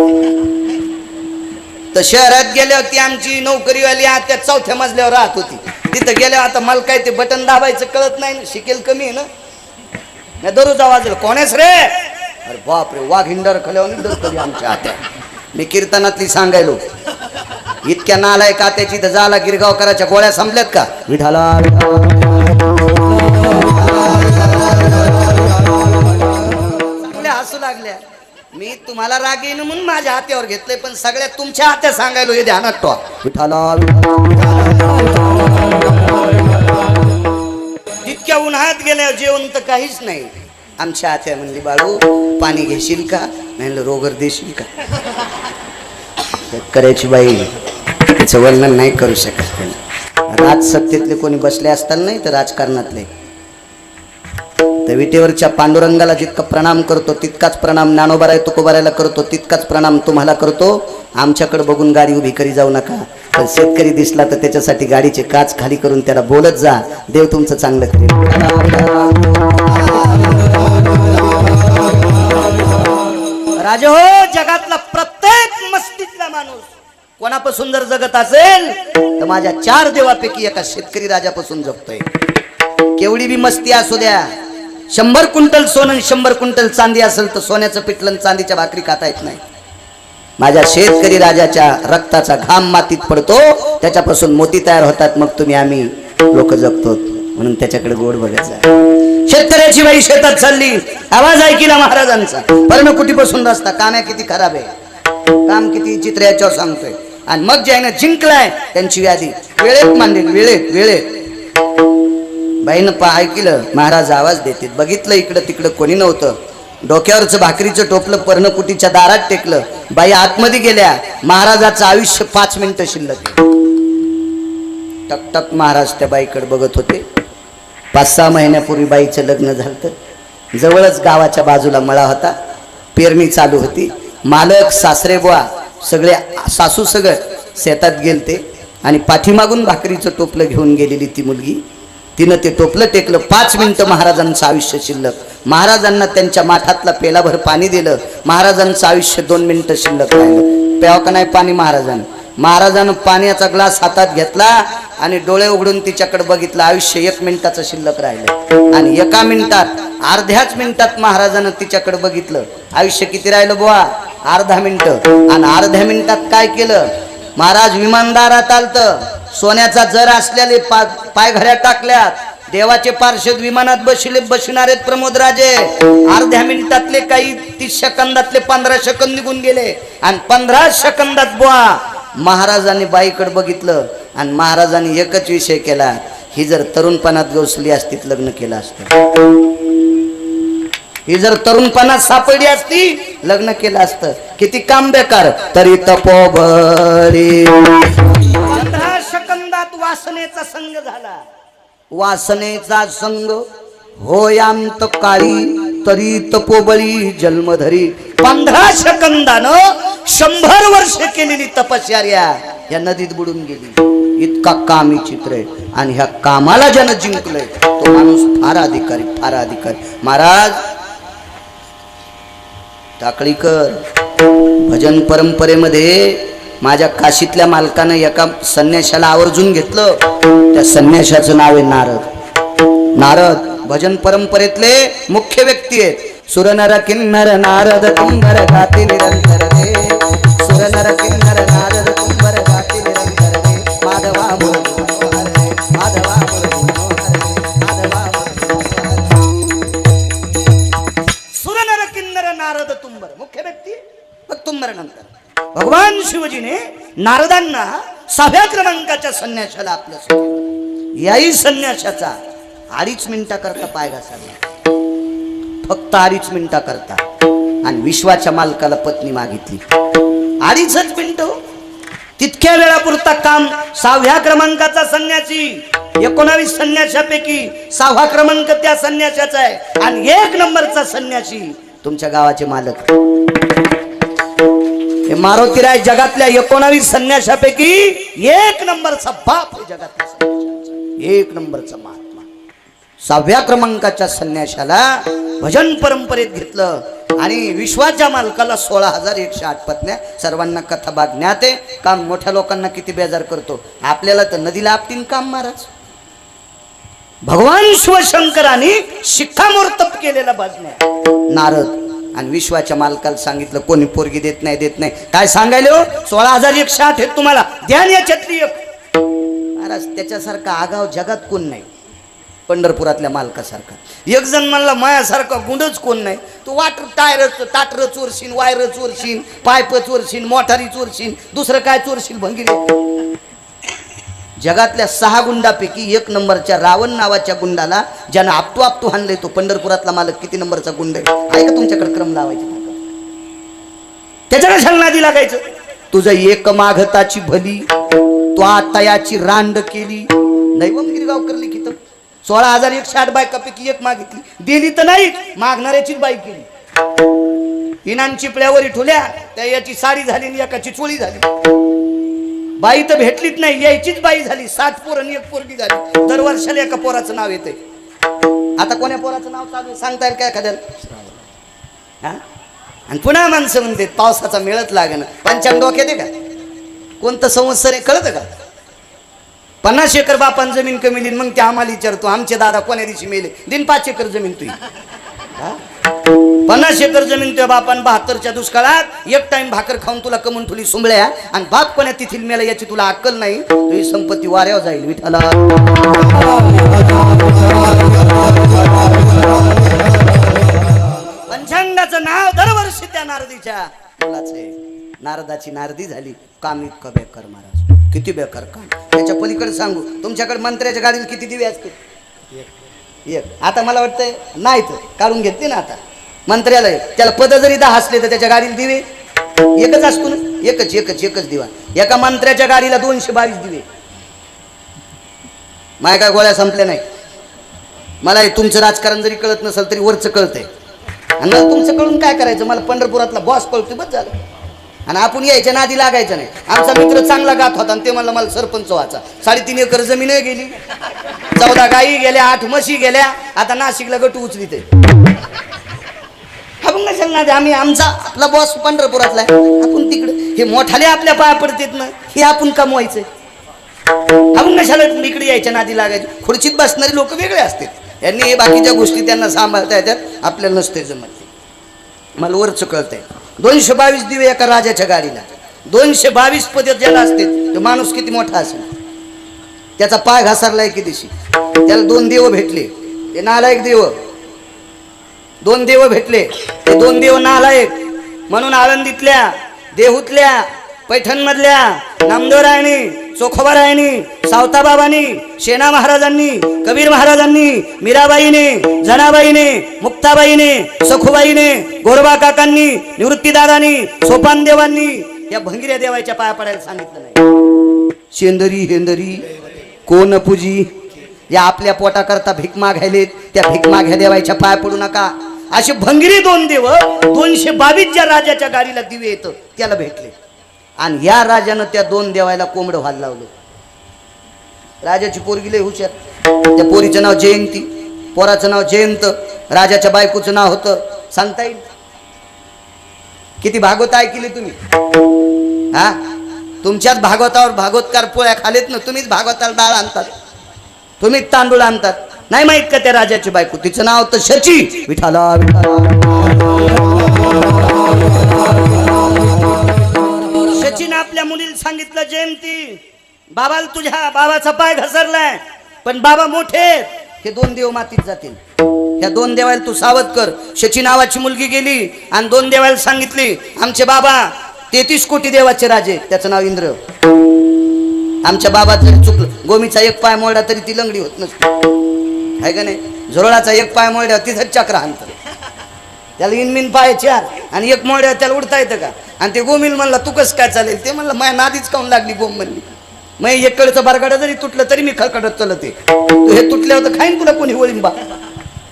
तर शहरात गेल्यावर ती आमची नोकरीवाली आत्या 4थ्या मजल्यावर राहत होती. तिथं गेल्यावर आता मला काय ते बटन दाबायचं कळत नाही. शिकेल कमी आहे ना. दररोज आवाज कोणेस रे? अरे बापरे, वाघ हिंडर खल्यावर कधी आमच्या आत्या. मी कीर्तनातली सांगायलो. इतक्या नालायक आत्याची तर झाला गिरगावकराच्या गोळ्या संपल्यात का? विठाला हसू लागल्या. मी तुम्हाला राग येईन म्हणून माझ्या हात्यावर घेतलंय, पण सगळ्या तुमच्या हात्या सांगायलो हे ध्यानात ठेवा. विठाला इतक्या उन्हाळ्यात गेल्यावर जेवण तर काहीच नाही. आमच्या हात्या म्हणली बाळू पाणी घेशील का? म्हणलं रोगर देशील का? शेतकऱ्याची बाई तिचं वर्णन नाही करू शकत. राजसत्तेतले कोणी बसले असताना नाही तर राजकारणातले. तर विटेवरच्या पांडुरंगाला जितका प्रणाम करतो तितकाच प्रणाम ज्ञानोबाराय तुकोबारायला करतो, तितकाच प्रणाम तुम्हाला करतो. आमच्याकडे बघून गाडी उभी करी जाऊ नका. पण शेतकरी दिसला तर त्याच्यासाठी गाडीचे काच खाली करून त्याला बोलत जा. देव तुमचं चांगलं करेल. राजा हो, जगातला प्रत्येक मस्तीतला माणूस कोणापासून जर जगत असेल तर माझ्या 4 देवापैकी एका शेतकरी राजापासून जगतोय. केवढी बी मस्ती असू द्या, 100 क्विंटल सोनं 100 क्विंटल चांदी असेल तर सोन्याचं पिठलं चांदीच्या भाकरी खाता येत नाही. माझ्या शेतकरी राजाच्या रक्ताचा घाम मातीत पडतो, त्याच्यापासून मोती तयार होतात, मग तुम्ही आम्ही लोक जगतो. म्हणून त्याच्याकडे गोड बघायचं. शेतकऱ्याची बाई शेतात चालली, आवाज ऐकिला महाराजांचा, पर्णकुटीपासून रस्ता. काम किती खराब आहे, काम किती चित्र याच्यावर सांगतोय. आणि मग ज्यानं जिंकलाय त्यांची व्याधी वेळेत मांडेल, वेळेत वेळेत. बाईनं ऐकलं, महाराज आवाज देते. बघितलं इकडं तिकडं कोणी नव्हतं. डोक्यावरचं भाकरीचं टोपलं पर्णकुटीच्या दारात टेकलं. बाई आतमध्ये गेल्या. महाराजाचं आयुष्य 5 मिनिटं शिल्लक. टक टक महाराज त्या बाईकडे बघत होते. 5-6 महिन्यापूर्वी बाईचं लग्न झालं. जवळच गावाच्या बाजूला मळा होता, पेरणी चालू होती. मालक, सासरे बुवा सगळे, सासू सगळं शेतात गेलते. आणि पाठीमागून भाकरीचं टोपलं घेऊन गेलेली ती मुलगी, तिनं ते टोपलं टेकलं. 5 मिनिटं महाराजांचं आयुष्य शिल्लक. महाराजांना त्यांच्या माठातला पेलाभर पाणी दिलं. महाराजांचं आयुष्य 2 मिनिटं शिल्लक राहिलं. प्यावं का नाही पाणी महाराजानं पाण्याचा ग्लास हातात घेतला आणि डोळे उघडून तिच्याकडे बघितलं. आयुष्य 1 मिनिटाचं शिल्लक राहिलं. आणि 1 मिनिटात, अर्ध्याच मिनिटात महाराजानं तिच्याकडे बघितलं. आयुष्य किती राहिलं बुवा? अर्धा मिनिटं. आणि अर्ध्या मिनिटात काय केलं महाराज? विमानदारात आलतं. सोन्याचा जर असलेले पायघड्या टाकल्यात. देवाचे पार्षद विमानात बसणारे प्रमोद राजे. अर्ध्या मिनिटातले काही 30 सेकंदातले 15 सेकंद निघून गेले. आणि 15 सेकंदात बुवा महाराजांनी बाईकडे बघितलं. आणि महाराजांनी एकच विषय केला, ही जर तरुणपणात गवसली असती लग्न केलं असतं. ही जर तरुणपणात सापडली असती लग्न केलं असतं. किती काम बेकार तरी तपोबळी. 15 सेकंदात वासनेचा संग झाला. वासनेचा संग होयांत काळी तरी तपोबळी जन्मधरी. 15 सेकंदानं 100 वर्ष केलेली तपश्चर्या या नदीत बुडून गेली. इतका कामी चित्र आहे. आणि ह्या कामाला ज्यानं जिंकलंय तो माणूस फार अधिकारी, फार अधिकारी. महाराज टाकळीकर भजन परंपरेमध्ये माझ्या काशीतल्या मालकानं एका संन्याशाला आवर्जून घेतलं. त्या संन्याशाचं नाव आहे नारद. नारद भजन परंपरेतले मुख्य व्यक्ती आहेत. सुरनर किन्नर नारद कुंभर गाते निरंतर रे. सुरनर किन्नर नारद कुंभर गाते निरंतर रे. माधवा मनोहर रे, माधवा मनोहर रे, माधवा मनोहर. सुरनर किन्नर नारद तुंबर मुख्य व्यक्ती. मग तुंबर नंतर भगवान शिवजीने नारदांना 6व्या क्रमांकाच्या संन्याशाला आपलं. याही संन्याशाचा 2.5 मिनिटाकरता पाय घासाला. फक्त 2.5 मिनिटाकरता. आणि विश्वाच्या मालकाला पत्नी मागितली. 2.5 मिनिटं. तितक्या वेळापुरता काम. 6व्या क्रमांकाचा संन्यासी. 19 संन्याशापैकी 6वा क्रमांक त्या संन्याशाचा आहे. आणि 1 नंबरचा संन्यासी तुमच्या गावाचे मालक. हे मारुतीराय जगातल्या 19 संन्याशापैकी 1 नंबरचा बाप आहे. जगातल्या संन्याशाचा 1 नंबरचा महात्मा. 6व्या क्रमांकाच्या संन्याशाला भजन परंपरेत घेतलं. आणि विश्वाच्या मालकाला 16,108 पत्न्या. सर्वांना कथा भाग ज्ञात आहे. काम मोठ्या लोकांना किती बेजार करतो. आपल्याला तर नदीला आपटीन काम महाराज. भगवान शिवशंकरांनी शिक्कामोर्तब केलेला भजन नारद. आणि विश्वाच्या मालकाला सांगितलं कोणी पोरगी देत नाही. काय सांगायले हो? 16,108 आहेत तुम्हाला, ध्यान याच्यातली एक. महाराज त्याच्यासारखा आगाव जगात कोण नाही. पंढरपुरातल्या मालकासारखा. एक जण म्हणला मायासारखा गुंडच कोण नाही. तू टाटर चोरशीन, वायर चोरशीन, पाईप चोरशीन, मोटारी चोरशीन, दुसरं काय चोरशील भंगिरी. जगातल्या 6 गुंडापैकी 1 नंबरच्या रावण नावाच्या गुंडाला ज्यानं आपटू हाणले तो पंढरपुरातला मालक किती नंबरचा गुंड आहे का तुमच्याकडे क्रम लावायचे? त्याच्याकडे शरणादी लागायचं. तुझं एक माघताची भली तो आतायाची रांड केली. नैवमगिरी गावकर लिखित. 16,108 बायकापैकी 1 मागितली. दिली तर नाही, मागणाऱ्याचीच बाई केली. इनान चिपळ्यावर ठुल्या त्या याची साडी झाली आणि एकाची चोळी झाली. बाई तर भेटलीच नाही, यायचीच बाई झाली. 7 पोरं आणि 1 पोरगी झाली. दरवर्षाला एका पोराचं नाव येते. आता कोण्या पोराचं नाव चालू सांगता येईल काय एखाद्याला? आणि पुन्हा माणसं म्हणते पावसाचा मेळच लागेना. पंचांग डोक्यात आहे का? कोणतं संवत्सर आहे कळतं का? 50 एकर बापान जमीन कमी दिली, मग ते आम्हाला विचारतो आमचे दादा कोण्या दिवशी मेले, दिन 5 एकर जमीन तुझी. 50 एकर जमीन तुझ्या बापान 72च्या दुष्काळात एक टाइम भाकर खाऊन तुला कमून ठेवली सुंबळ्या, आणि बाप कोण्या तिथील मेला याची तुला अक्कल नाही. तुझी संपत्ती वाऱ्यावर जाईल. विठाला पंचांगाचं नाव दरवर्षी त्या नारदीच्या मुलाचं आहे. नारदाची नारदी झाली. काम इतकं बेकार महाराज, किती बेकार काम. त्याच्या पलीकडे सांगू, तुमच्याकडे मंत्र्याच्या गाडीला किती दिवे असते? एक. आता मला वाटतंय नाही तर काढून घेतले ना आता मंत्र्यालय. त्याला पद जरी 10 असले तर त्याच्या गाडीला दिवे एकच असतो ना. एकच दिवा. एका मंत्र्याच्या गाडीला 222 दिवे. माय काय गोळ्या संपल्या नाही. मला हे तुमचं राजकारण जरी कळत नसेल तरी वरचं कळतंय, आणि मला तुमचं कळून काय करायचं. मला पंढरपुरातला बॉस कळतोय, बस झालं. आणि आपण यायच्या नादी लागायचं नाही. आमचा मित्र चांगला गात होता आणि ते म्हणलं मला सरपंच व्हायचा. 3.5 एकर जमीन गेली, 14 गायी गेल्या, 8 म्हशी गेल्या. आता नाशिकला गटू उचलीत आपण नसेल ना. आम्ही आमचा आपला बॉस पंढरपुरातला आहे, आपण तिकडे. हे मोठाले आपल्या पाया पडतात ना, हे आपण कमवायचंय. आपण नशाला इकडे यायच्या नादी लागायचे. खुर्चीत बसणारे लोक वेगळे असतात. यांनी हे बाकीच्या गोष्टी त्यांना सांभाळता येतात, आपल्याला नसते जमत. मला वरच कळतंय. 222 दिवे एका राजाच्या गाडीला. 222 पद ज्याला असते तो माणूस किती मोठा असेल. त्याचा पाय घासारलाय की दिशी. त्याला 2 देव भेटले. ते नालायक देव. 2 देव भेटले. ते 2 देव नालायक म्हणून आळंदीतल्या, देहूतल्या, पैठणमधल्या नामदेवरायांनी, चोखोबारायांनी, सावताबाबांनी, शेणा महाराजांनी, कबीर महाराजांनी, मीराबाईने, जनाबाईने, मुक्ताबाईने, सखुबाईने, गोरबा काकांनी, निवृत्तीदादांनी, सोपान देवांनी या भंगिऱ्या देवाच्या पाया पडायला सांगितलं नाही. शेंदरी हेंदरी कोण पूजी. या आपल्या पोटाकरता भीक मागायलेत, त्या भीक माग्या देवाच्या पाया पडू नका. असे भंगिरी 2 देव 222 ज्या राजाच्या गाडीला दिवे येतं त्याला भेटले. आणि या राजानं त्या 2 देवायला कोंबडं व्हायला लावलं. राजाची पोरगी लय हुशार. त्या पोरीचं नाव जयंती, पोराचं नाव जयंत, राजाच्या बायकोचं नाव होतं. सांगता येईल किती भागवत ऐकली तुम्ही? हा, तुमच्याच भागवतावर भागवतकार पोळ्या खालेत ना. तुम्हीच भागवताला डाळ आणतात, तुम्हीच तांदूळ आणतात. नाही माहित का त्या राजाची बायको, तिचं नाव होतं शची. विठाला शचीनं आपल्या मुलीला सांगितलं, जयंती बाबाला तुझ्या बाबाचा पाय घसरलाय, पण बाबा मोठे, हे 2 देव मातीत जातील. ह्या 2 देवाला तू सावध कर. शची नावाची मुलगी गेली आणि 2 देवाला सांगितली, आमचे बाबा 33 कोटी देवाचे राजे, त्याचं नाव इंद्र. आमच्या बाबा जरी चुकलं, गोमीचा 1 पाय मोडला तरी ती लंगडी होत नसते, आहे का नाही. झुरळाचा 1 पाय मोडला तिथंच चक्र आणतं. त्याला इनमिन पाय 4 आणि 1 मोड्या त्याला उडता येतं का. आणि ते गोमील म्हणला तू कसं काय चालेल. ते म्हणलं माझ्या नादीच काऊन लागली गोम म्हणली. मग एककडचं बारगाडं जरी तुटलं तरी मी खळखडत चलते. तू हे तुटल्यावर तर खाईन तुला कोणी वळिंबा.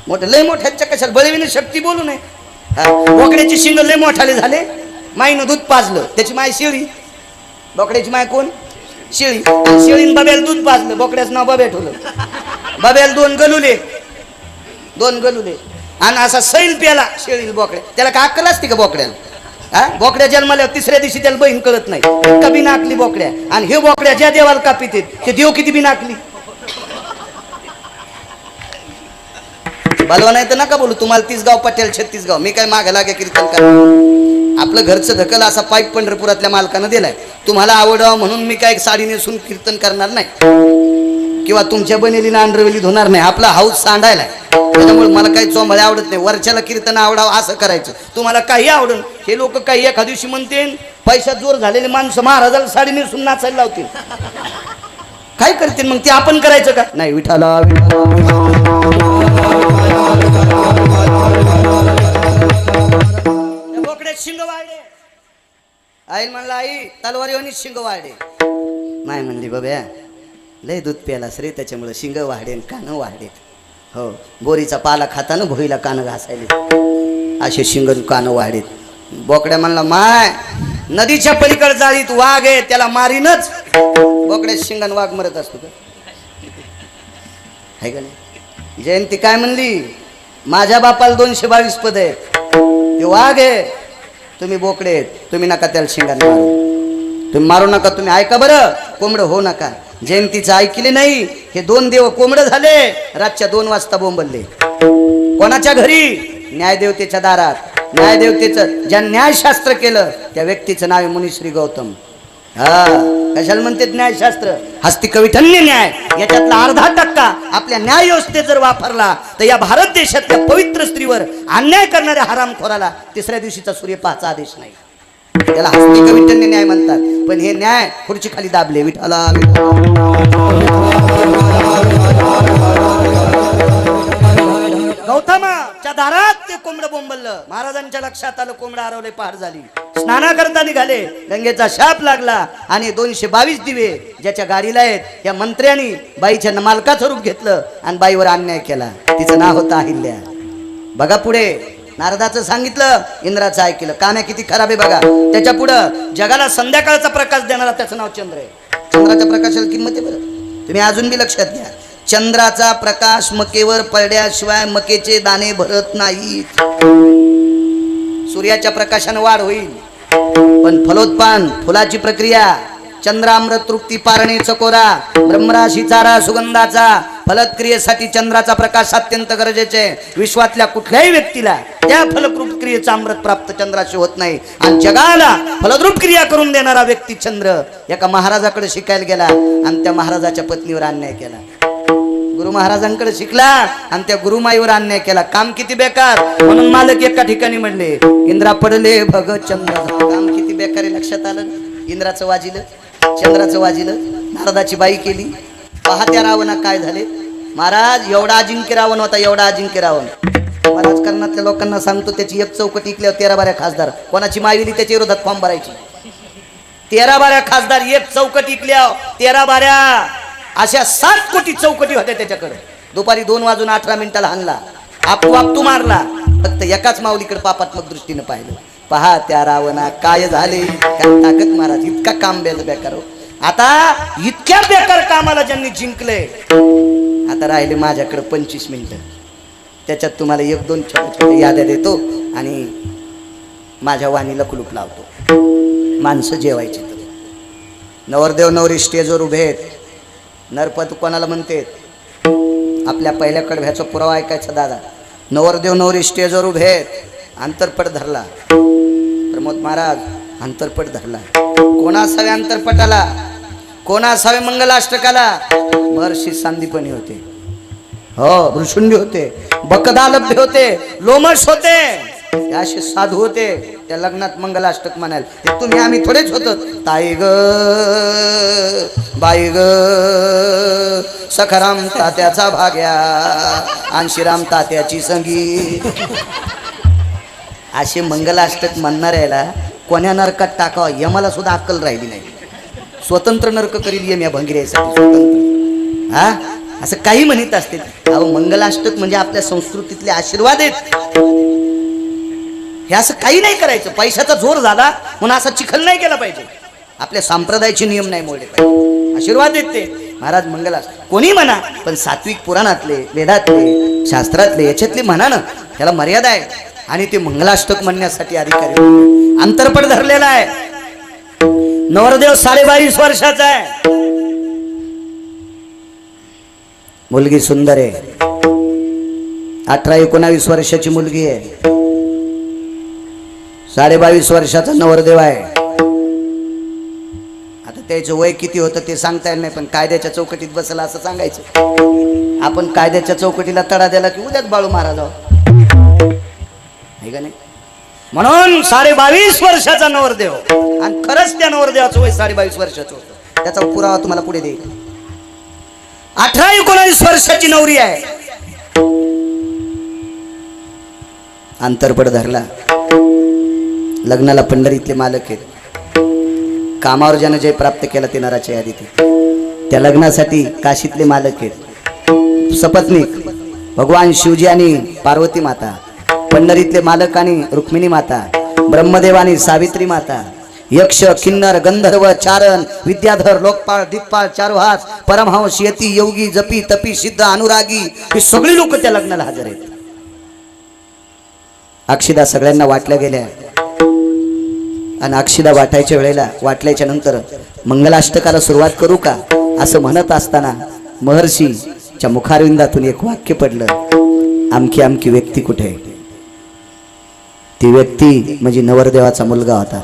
मोठं लय मोठ्याच्या कशाला बळीविने शक्ती बोलू नये. बोकड्याची शिंग लय मोठाले झाले, माईनं दूध पाजलं, त्याची माय शेळी. बोकड्याची माय कोण? शेळी. शेळीन बाब्याला दूध पाजलं, बोकड्याचं नाव बाब्या ठेवलं. बाब्याला 2 गलुले, 2 गलुले. आणि असा सैल प्याला शेळीला बोकड्या. त्याला काय अक्कल असते का बोकड्याला? हा, बोकड्या जन्माला 3ऱ्या दिवशी त्याला बहीण कळत नाही. इतका बिनाकली बोकड्या. आणि हे बोकड्या ज्या देवाला कापित ते देव किती बिनाकली. बलवा नाही तर नका बोलू. तुम्हाला 30 गाव पटेल 36 गाव. मी काय मागे लागे कीर्तन करा. आपलं घरचं धकल असा पाईप पंढरपुरातल्या मालकानं दिलाय. तुम्हाला आवडावं म्हणून मी काय साडी नेसून कीर्तन करणार नाही, किंवा तुमच्या बनेलीनं अंडरवेली धुणार नाही. आपला हाऊस सांडायलाय, त्याच्यामुळे मला काही चोंबळे आवडत नाही. वरच्याला कीर्तन आवडावं असं करायचं. तुम्हाला काही आवडून हे लोक काही एका दिवशी म्हणते पैशात जोर झालेले माणसं महाराजाला साडी नेसून नाचायला लावतील. काय करतील मग ते आपण करायचं का नाही. विठाला बोकड्यात शिंग वाढे. आई म्हणला, आई तलवारीवानी शिंग वाढे. माय म्हणली, बाब्या लय दूध प्यालास रे, त्याच्यामुळे शिंग वाढेन, कानं वाढेत. हो, बोरीचा पाला खाताना भोईला कानं घासायले, असे शिंगण कानं वाढेत. बोकड्या म्हणला, माय नदीच्या पलीकडे जाळीत वाघ आहे, त्याला मारीनच. बोकड्या शिंगण वाघ मरत असतो का, आहे का नाही. जयंती काय म्हणली, माझ्या बापाला 222 पद आहेत, ते वाघ आहे, तुम्ही बोकडे आहेत, तुम्ही नका त्याला शिंगाने मारू, तुम्ही मारू नका. तुम्ही ऐका बरं, कोंबडं हो नका. जयंतीचं ऐकले नाही. हे दोन देव कोंबड झाले, रातच्या 2 वाजता बोंबलले. कोणाच्या घरी? न्यायदेवतेच्या दारात. न्यायदेवतेचं ज्या न्यायशास्त्र केलं त्या व्यक्तीचं नाव आहे मुनिश्री गौतम. हा, कशाला म्हणते न्यायशास्त्र? हस्तिकविठन्य न्याय. याच्यातला 0.5% आपल्या न्याय व्यवस्थेत जर वापरला तर या भारत देशातल्या पवित्र स्त्रीवर अन्याय करणाऱ्या हरामखोराला 3ऱ्या दिवशीचा सूर्य पाहायचा आदेश नाही. त्याला हस्तिकविठन्य न्याय म्हणतात. पण हे न्याय खुर्ची खाली दाबले. विठाला गौतमाच्या दारात ते कोंबड बोंबललं. महाराजांच्या लक्षात आलं कोंबड हरवले, पहाट झाली. स्नाना करता निघाले, गंगेचा शाप लागला आणि 222 दिवे ज्याच्या गाडीला आहेत या मंत्र्यांनी बाईच्या मालकाचं रूप घेतलं आणि बाईवर अन्याय केला. तिचं नाव होतं अहिल्या. बघा पुढे नारदाचं सांगितलं, इंद्राचं ऐकलं. काम्या किती खराब आहे बघा. त्याच्या पुढं जगाला संध्याकाळचा प्रकाश देणारा त्याचं नाव चंद्र आहे. चंद्राच्या प्रकाशाला किंमत आहे बरं. तुम्ही अजून बी लक्षात घ्या, चंद्राचा प्रकाश मकेवर पडल्याशिवाय मकेचे दाणे भरत नाहीत. सूर्याच्या प्रकाशाने वाढ होईल पण फलोत्पादन, फुलाची प्रक्रिया, चंद्रामृत तृप्ती पारणे चकोरा, ब्रह्मराशी चारा सुगंधाचा, फलक्रियेसाठी चंद्राचा प्रकाश अत्यंत गरजेचे आहे. विश्वातल्या कुठल्याही व्यक्तीला त्या फलद्रूप क्रियेचा अमृत प्राप्त चंद्राशी होत नाही. आणि जगाला फलद्रूप क्रिया करून देणारा व्यक्ती चंद्र एका महाराजाकडे शिकायला गेला आणि त्या महाराजाच्या पत्नीवर अन्याय केला. गुरु महाराजांकडे शिकला आणि त्या गुरुमाईवर अन्याय केला. काम किती बेकार. म्हणून मालक एका ठिकाणी म्हणले, इंद्रा पडले भग चंद्र. काम किती बेकार आहे लक्षात आलं. इंद्राचं वाजिलं, चंद्राचं वाजिलं, नारदाची बाई केली. पहा त्या रावणा काय झाले. महाराज एवढा अजिंक्य रावण होता, एवढा अजिंक्य रावण. राजकारणातल्या लोकांना सांगतो, त्याची एक चौकट इकल्यावर 13-12 खासदार. कोणाची मायविली त्याच्या विरोधात फॉर्म भरायची. 13-12 खासदार, एक चौकट इकल्यावर 13-12 अशा 7 कोटी चौकटी होत्या त्याच्याकडे. दुपारी 2 वाजून 18 मिनिटाला हाणला, आपोआप तू मारला. फक्त एकाच माऊलीकडे पापात्मक दृष्टीने पाहिलं. पहा त्या रावणा काय झाले. काय ताकद महाराज, इतका काम बेकार हो. आता इतक्या बेकार कामाला ज्यांनी जिंकले, आता राहिले माझ्याकडे 25 मिनिटं. त्याच्यात तुम्हाला 1-2 छोट्या याद्या देतो आणि माझ्या वाणीला कुलूप लावतो. माणसं जेवायची. नवरदेव नवरी स्टेजवर उभे आहेत. नरपत कोणाला म्हणते? आपल्या पहिल्या कडव्याचा पुरावा ऐकायचा दादा. नवरदेव नवरी स्टेजवर उभे आहेत. अंतरपट धरला प्रमोद महाराज, अंतरपट धरला. कोणा असावे अंतरपटाला, कोणा असावे मंगलाष्टकाला? महर्षी सांदीपनी होते, हो भृशुंडी होते, बकदालभ्य होते, लोमश होते, असे साधू होते. त्या लग्नात मंगलाष्टक म्हणायला तुम्ही आम्ही थोडेच होतो. ताई ग बाई ग सखाराम तात्याचा भाग्या आणि श्रीराम तात्याची संगी, असे मंगलाष्टक म्हणणाऱ्याला कोण्या नरकात टाकावं यमाला सुद्धा अक्कल राहिली नाही. स्वतंत्र नरक करील यम या भंगिऱ्यासाठी स्वतंत्र. हा असं काही म्हणत असते. अहो मंगलाष्टक म्हणजे आपल्या संस्कृतीतले आशीर्वाद आहेत. हे असं काही नाही करायचं. पैशाचा जोर झाला म्हणून असा चिखल नाही केला पाहिजे. आपल्या संप्रदायाचे नियम नाही मोडले पाहिजे. आशीर्वाद देते महाराज मंगलाष्टक कोणी म्हणा, पण सात्विक पुराणातले, वेदातले, शास्त्रातले याच्यातले म्हणा ना, त्याला मर्यादा आहे. आणि ते मंगलाष्टक म्हणण्यासाठी अधिकारी अंतरपट धरलेला आहे. नवरदेव 22.5 वर्षाचा आहे. मुलगी सुंदर आहे. 18-19 वर्षाची मुलगी आहे. 22.5 वर्षाचा नवरदेव आहे. आता त्याचं वय किती होतं ते सांगता येईल नाही, पण कायद्याच्या चौकटीत बसला असं सांगायचं. आपण कायद्याच्या चौकटीला तडा दिला की उद्याच बाळू महाराज आहे का नाही. म्हणून 22.5 वर्षाचा नवरदेव, आणि खरंच त्या नवरदेवाचं वय 22.5 वर्षाचं होतं. त्याचा पुरावा तुम्हाला पुढे देईल. 18-19 वर्षाची नवरी आहे. अंतरपट धरला. लग्नाला पंढरीतले मालक आहेत. कामावर ज्यानं जय प्राप्त केला ते नराच्या यादीत. त्या लग्नासाठी काशीतले मालक आहेत. सपत्नीक भगवान शिवजी आणि पार्वती माता, पंढरीतले मालक आणि रुक्मिणी माता, ब्रह्मदेव आणि सावित्री माता, यक्ष किन्नर गंधर्व चारण विद्याधर लोकपाळ दिग्पाळ चारुहास परमहंस यती योगी जपी तपी सिद्ध अनुरागी हे सगळे लोक त्या लग्नाला हजर आहेत. अक्षिदा सगळ्यांना वाटल्या गेल्या आणि अक्षिदा वाटायच्या वेळेला वाटल्याच्या नंतर मंगलाष्टकाला सुरुवात करू का असं म्हणत असताना महर्षीच्या मुखारविंदातून एक वाक्य पडलं, आमकी आमकी व्यक्ती कुठे आहे? ती व्यक्ती म्हणजे नवरदेवाचा मुलगा होता.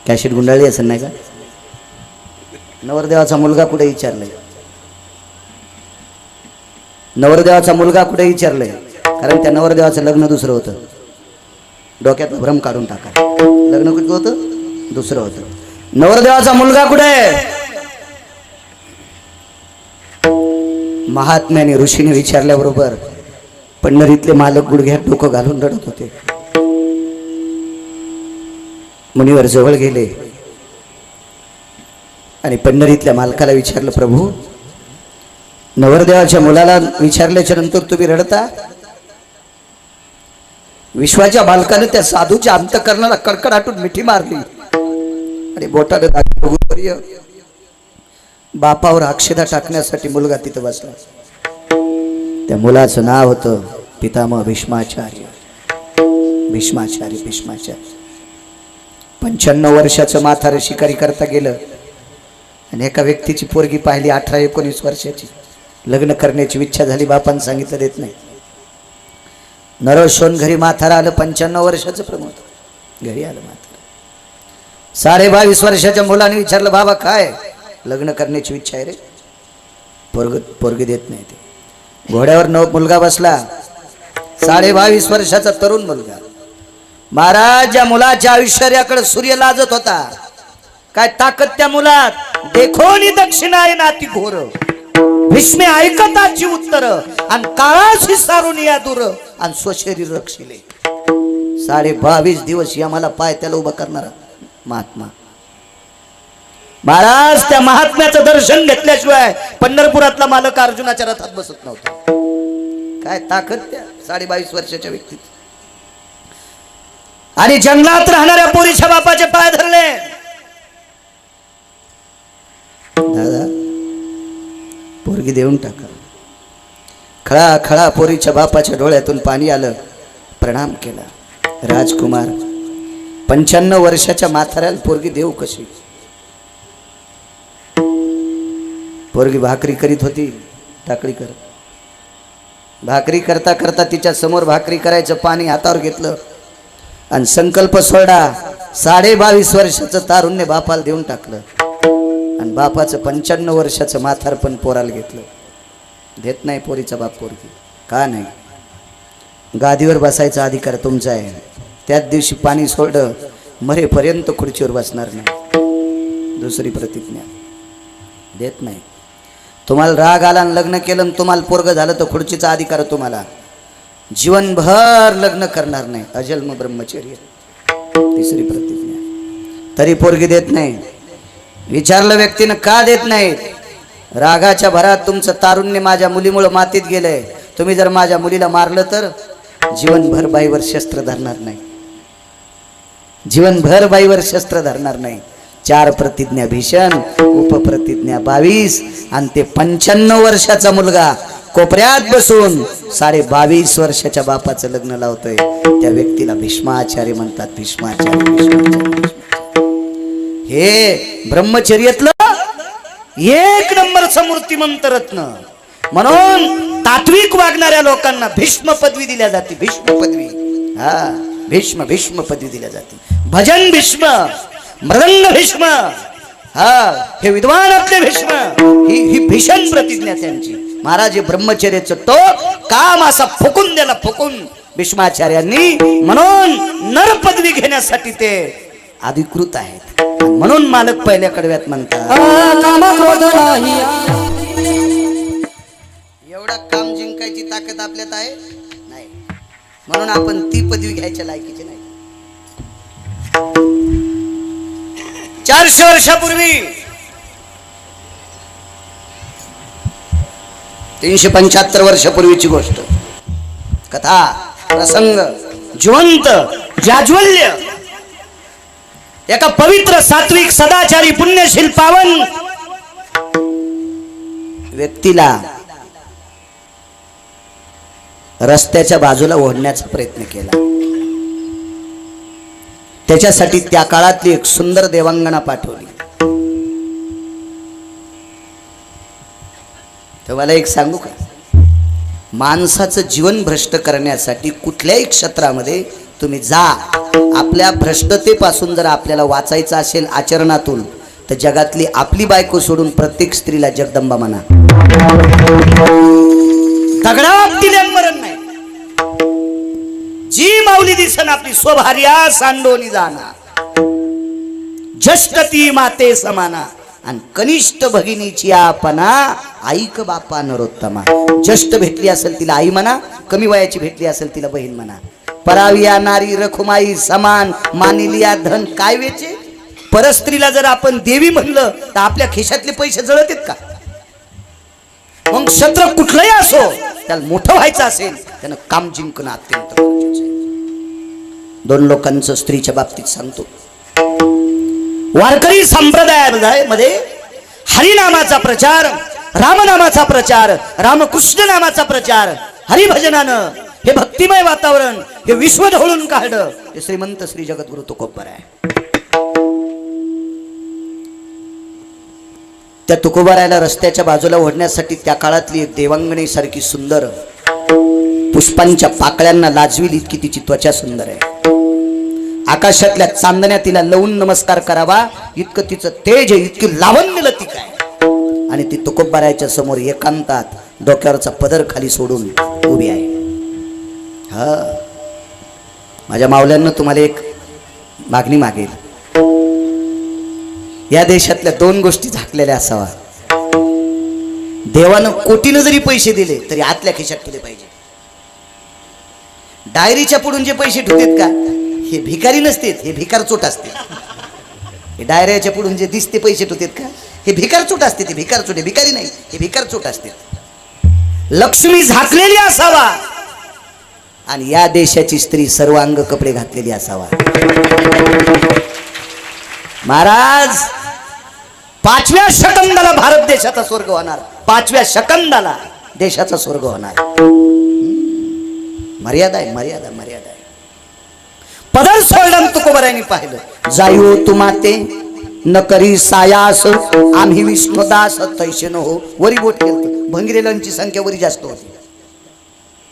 कॅसेट गुंडाळली असेल नाही का? नवरदेवाचा मुलगा कुठे विचारलंय? नवरदेवाचा मुलगा कुठे विचारलंय? कारण त्या नवरदेवाचं लग्न दुसरं होतं. डोक्यात भ्रम काढून टाका. लग्न कुठं होतं? दुसरं होतं. नवरदेवाचा मुलगा कुठे आहे? महात्म्याने ऋषीने विचारल्याबरोबर पंढरीतले मालक गुडघ्यात डोकं घालून रडत होते. मुनीवर जवळ गेले आणि पंढरीतल्या मालकाला विचारलं, प्रभू नवरदेवाच्या मुलाला विचारल्याच्या नंतर तुम्ही रडता? विश्वाच्या बालकाने त्या साधूच्या अंतकरणाला कडकडाटून मिठी मारली आणि बोटाने दाखवून बापावर अक्षदा टाकण्यासाठी मुलगा तिथं बसला. त्या मुलाचं नाव होतं पितामह भीष्माचार्य. भीष्माचार्य भीष्माचार्य 95 वर्षाचं म्हातारं शिकारी करता गेलं आणि एका व्यक्तीची पोरगी पाहिली 18-19 वर्षाची. लग्न करण्याची इच्छा झाली. बापानं सांगितलं देत नाही. नरशोन घरी म्हातारा आलं. 95 वर्षाचं प्रमोद घरी आलं म्हातारा. 22.5 वर्षाच्या मुलाने विचारलं, बाबा काय? लग्न करण्याची इच्छा आहे रे. पोरगी देत नाही. ते घोड्यावर मुलगा बसला. 22.5 वर्षाचा तरुण मुलगा. महाराज या मुलाच्या ऐश्वर्याकडे सूर्य लाजत होता. काय ताकद त्या मुलात! देखोनी दक्षिणाय नाती घोर. भीष्मे ऐकताची उत्तर आणि काळाशी सारून या दूर आणि स्वशरीर रक्षिले. 22.5 दिवस यमाला पाय त्याला उभा करणारा महात्मा. महाराज त्या महात्म्याचं दर्शन घेतल्याशिवाय पंढरपुरातला मालक अर्जुनाच्या रथात बसत नव्हता. काय ताकद त्या 22.5 वर्षाच्या व्यक्तीत. आणि जंगलात राहणाऱ्या पोरीच्या बापाचे पाय धरले. दादा पोरगी देऊन टाका. खळा खळा पोरीच्या बापाच्या डोळ्यातून पाणी आलं. प्रणाम केला. राजकुमार 95 वर्षाच्या म्हाताऱ्याला पोरगी देऊ कशी? पोरगी भाकरी करीत होती. टाकळी कर भाकरी करता करता तिच्या समोर भाकरी करायचं पाणी हातावर घेतलं आणि संकल्प सोडा. 22.5 वर्षाचं तारुण्य बापाला देऊन टाकलं आणि बापाचं 95 वर्षाचं म्हातार पण पोराला घेतलं. देत नाही पोरीचा बाप पोरगी. का नाही? गादीवर बसायचा अधिकार तुमचा आहे. त्याच दिवशी पाणी सोडलं, मरेपर्यंत खुर्चीवर बसणार नाही. दुसरी प्रतिज्ञा देत नाही. तुम्हाला राग आला आणि लग्न केलं आणि तुम्हाला पोरग झालं तर खुर्चीचा अधिकार तुम्हाला. जीवनभर लग्न करणार नाही. अजन्म ब्रह्मचर्य. तिसरी प्रतिज्ञा. तरी पोरगी देत नाही. विचारलं व्यक्तीनं का देत नाही? रागाच्या भरात तुमचं तारुण्य माझ्या मुलीमुळे मातीत गेलंय. तुम्ही जर माझ्या मुलीला मारलं तर जीवनभर बाईवर शस्त्र धरणार नाही. जीवनभर बाईवर शस्त्र धरणार नाही. 4 प्रतिज्ञा भीषण, उपप्रतिज्ञा 22 आणि ते 95 वर्षाचा मुलगा कोपऱ्यात बसून 22.5 वर्षाच्या बापाचं लग्न लावतोय. त्या व्यक्तीला भीष्माचार्य म्हणतात. भीष्माचार्य. हे ब्रह्मचर्यातलं 1 नंबरचं मूर्तिमंत रत्न. म्हणून तात्विक वागणाऱ्या लोकांना भीष्म पदवी दिल्या जाते. भीष्म पदवी. हा भीष्म भीष्म पदवी दिल्या जाते. भजन भीष्म, मृदंग भीष्म. हा हे विद्वान आपले भीष्म. ही भीषण प्रतिज्ञा त्यांची. महाराज ब्रह्मचर्याचं तो काम असा फुकून दिला. फुकून भीष्माचार्यांनी. म्हणून नर पदवी घेण्यासाठी ते अधिकृत आहेत. म्हणून मालक पहिल्या कडव्यात म्हणतात, एवढा काम जिंकायची ताकद आपल्यात आहे नाही. म्हणून आपण ती पदवी घ्यायच्या लायकीची नाही. 400 वर्षापूर्वी 375 वर्षापूर्वीची गोष्ट. कथा प्रसंग जिवंत जाज्वल्य. एका पवित्र सात्विक सदाचारी पुण्यशील पावन व्यक्तीला रस्त्याच्या बाजूला ओढण्याचा प्रयत्न केला. त्याच्यासाठी त्या काळातली एक सुंदर देवांगना पाठवली. तर मला एक सांगू का, माणसाचं जीवन भ्रष्ट करण्यासाठी कुठल्याही क्षेत्रामध्ये तुम्ही जा, आपल्या भ्रष्टतेपासून जर आपल्याला वाचायचं असेल आचरणातून, तर जगातली आपली बायको सोडून प्रत्येक स्त्रीला जगदंबा म्हणा. दगडा बाबतीत मरण नाही. जी माऊली दिसन आपली स्वभार्या सांडोनी जाना, जष्ट ती माते समाना, आणि कनिष्ठ भगिनीची आपणा ऐक बापा नरोत्तमा. ज्येष्ठ भेटली असेल तिला आई म्हणा, कमी वयाची भेटली असेल तिला बहीण म्हणा. पराविया नारी रखुमाई समान, मानिलिया धन काय वेचे. परस्त्रीला जर आपण देवी म्हणलं तर आपल्या खिशातले पैसे जळत आहेत का. मग क्षेत्र कुठलंही असो, त्याला मोठं व्हायचं असेल त्यानं काम जिंकणं अत्यंत गरजेचं आहे. दोन लोकांचं स्त्रीच्या बाबतीत सांगतो. वारकरी संप्रदायामध्ये हरिनामाचा प्रचार, रामनामाचा प्रचार, रामकृष्ण नामाचा प्रचार, हरिभजनानं हे भक्तिमय वातावरण हे विश्व ढवळून काढलं. हे श्रीमंत श्री जगद्गुरु तुकोबार आहे. त्या तुकोबारायला रस्त्याच्या बाजूला ओढण्यासाठी त्या काळातली एक देवांगणी सारखी सुंदर, पुष्पांच्या पाकळ्यांना लाजवील इतकी तिची त्वचा सुंदर आहे. आकाशातल्या चांदण्या तिला लवून नमस्कार करावा इतकं तिचं तेज आहे, इतकी लावण्य लतिका आहे. आणि ती तुकोबारायच्या समोर एकांतात डोक्यावरचा पदर खाली सोडून उभी आहे. हा, माझ्या मावल्यांना तुम्हाला एक मागणी मागेल. या देशातल्या दोन गोष्टी झाकलेल्या असावा. देवानं कोटीनं जरी पैसे दिले तरी आतल्या खिशात ठेवले पाहिजे. डायरीच्या पुढून जे पैसे ठेवतात का, हे भिकारी नसतेत, हे भिकार चोट असते. हे डायऱ्याच्या पुढून जे दिसते पैसे ठेवतात का, हे भिकार चोट असते. ते भिकार चोट, भिकारी नाही, हे भिकार चोट असते. लक्ष्मी झाकलेली असावा आणि या देशाची स्त्री सर्वांग कपडे घातलेली असावा. महाराज, 5व्या शकंदाला भारत देशाचा स्वर्ग होणार. 5व्या शकंदाला देशाचा स्वर्ग होणार. मर्यादा आहे, मर्यादा, मर्यादा आहे. पदर सोडलं तुकोबारायांनी पाहिलं. जायो तुमाते न करी सायास, आम्ही विष्णुदास तैसे न हो. वरी बोट केलं. भंगिरेलांची संख्या वरी जास्त होती.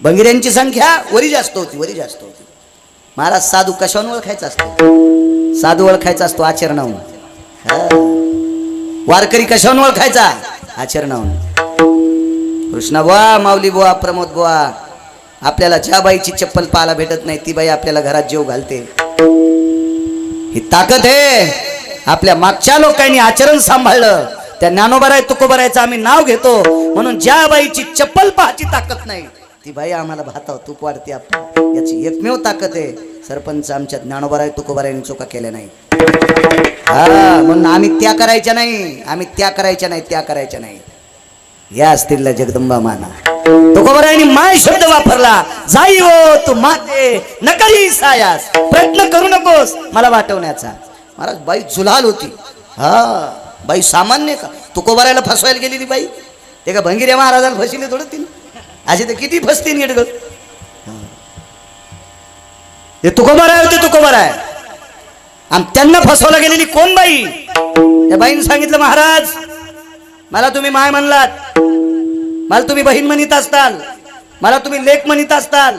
भंगिऱ्यांची संख्या वरी जास्त होती, वरी जास्त होती. महाराज, साधू कशावरून ओळखायचा असतो? साधू ओळखायचा असतो आचरणाहून. वारकरी कशावरून ओळखायचा? आचरणाहून. कृष्णा बुवा, माऊली बुवा, प्रमोद बुवा, आपल्याला ज्या बाईची चप्पल पाहायला भेटत नाही ती बाई आपल्याला घरात जेव घालते. ही ताकद आहे. आपल्या मागच्या लोकांनी आचरण सांभाळलं. त्या ज्ञानोबाराय तुकोबारायचं आम्ही नाव घेतो म्हणून ज्या बाईची चप्पल पाहायची ताकद नाही ती बाई आम्हाला भाताव तूप वाढते. आपण याची एकमेव ताकद आहे. सरपंच आमच्या ज्ञानोबाराय तुकोबारायांनी चुका केल्या नाही. हा, म्हणून आम्ही त्या करायच्या नाही, आम्ही त्या करायच्या नाही, त्या करायच्या नाही. या स्त्रीला जगदंबा माना. तुकोबारायांनी माय शब्द वापरला. जाई हो तू माते नकरी सायास, प्रयत्न करू नकोस मला वाटवण्याचा. महाराज, बाई जुलाल होती. हा, बाई सामान्य का? तुकोबारायला फसवायला गेलेली बाई. ते का भंगिऱ्या महाराजाला फसले थोडं तिने. असे तर किती फसतील गेट ग. ते तुकोबाराय होते, तुकोबाराय. आणि त्यांना फसवला गेलेली कोण बाई? त्या बाईने सांगितलं, महाराज मला तुम्ही माय म्हणलात, मला तुम्ही बहीण म्हणत असताल, मला तुम्ही लेक म्हणत असताल,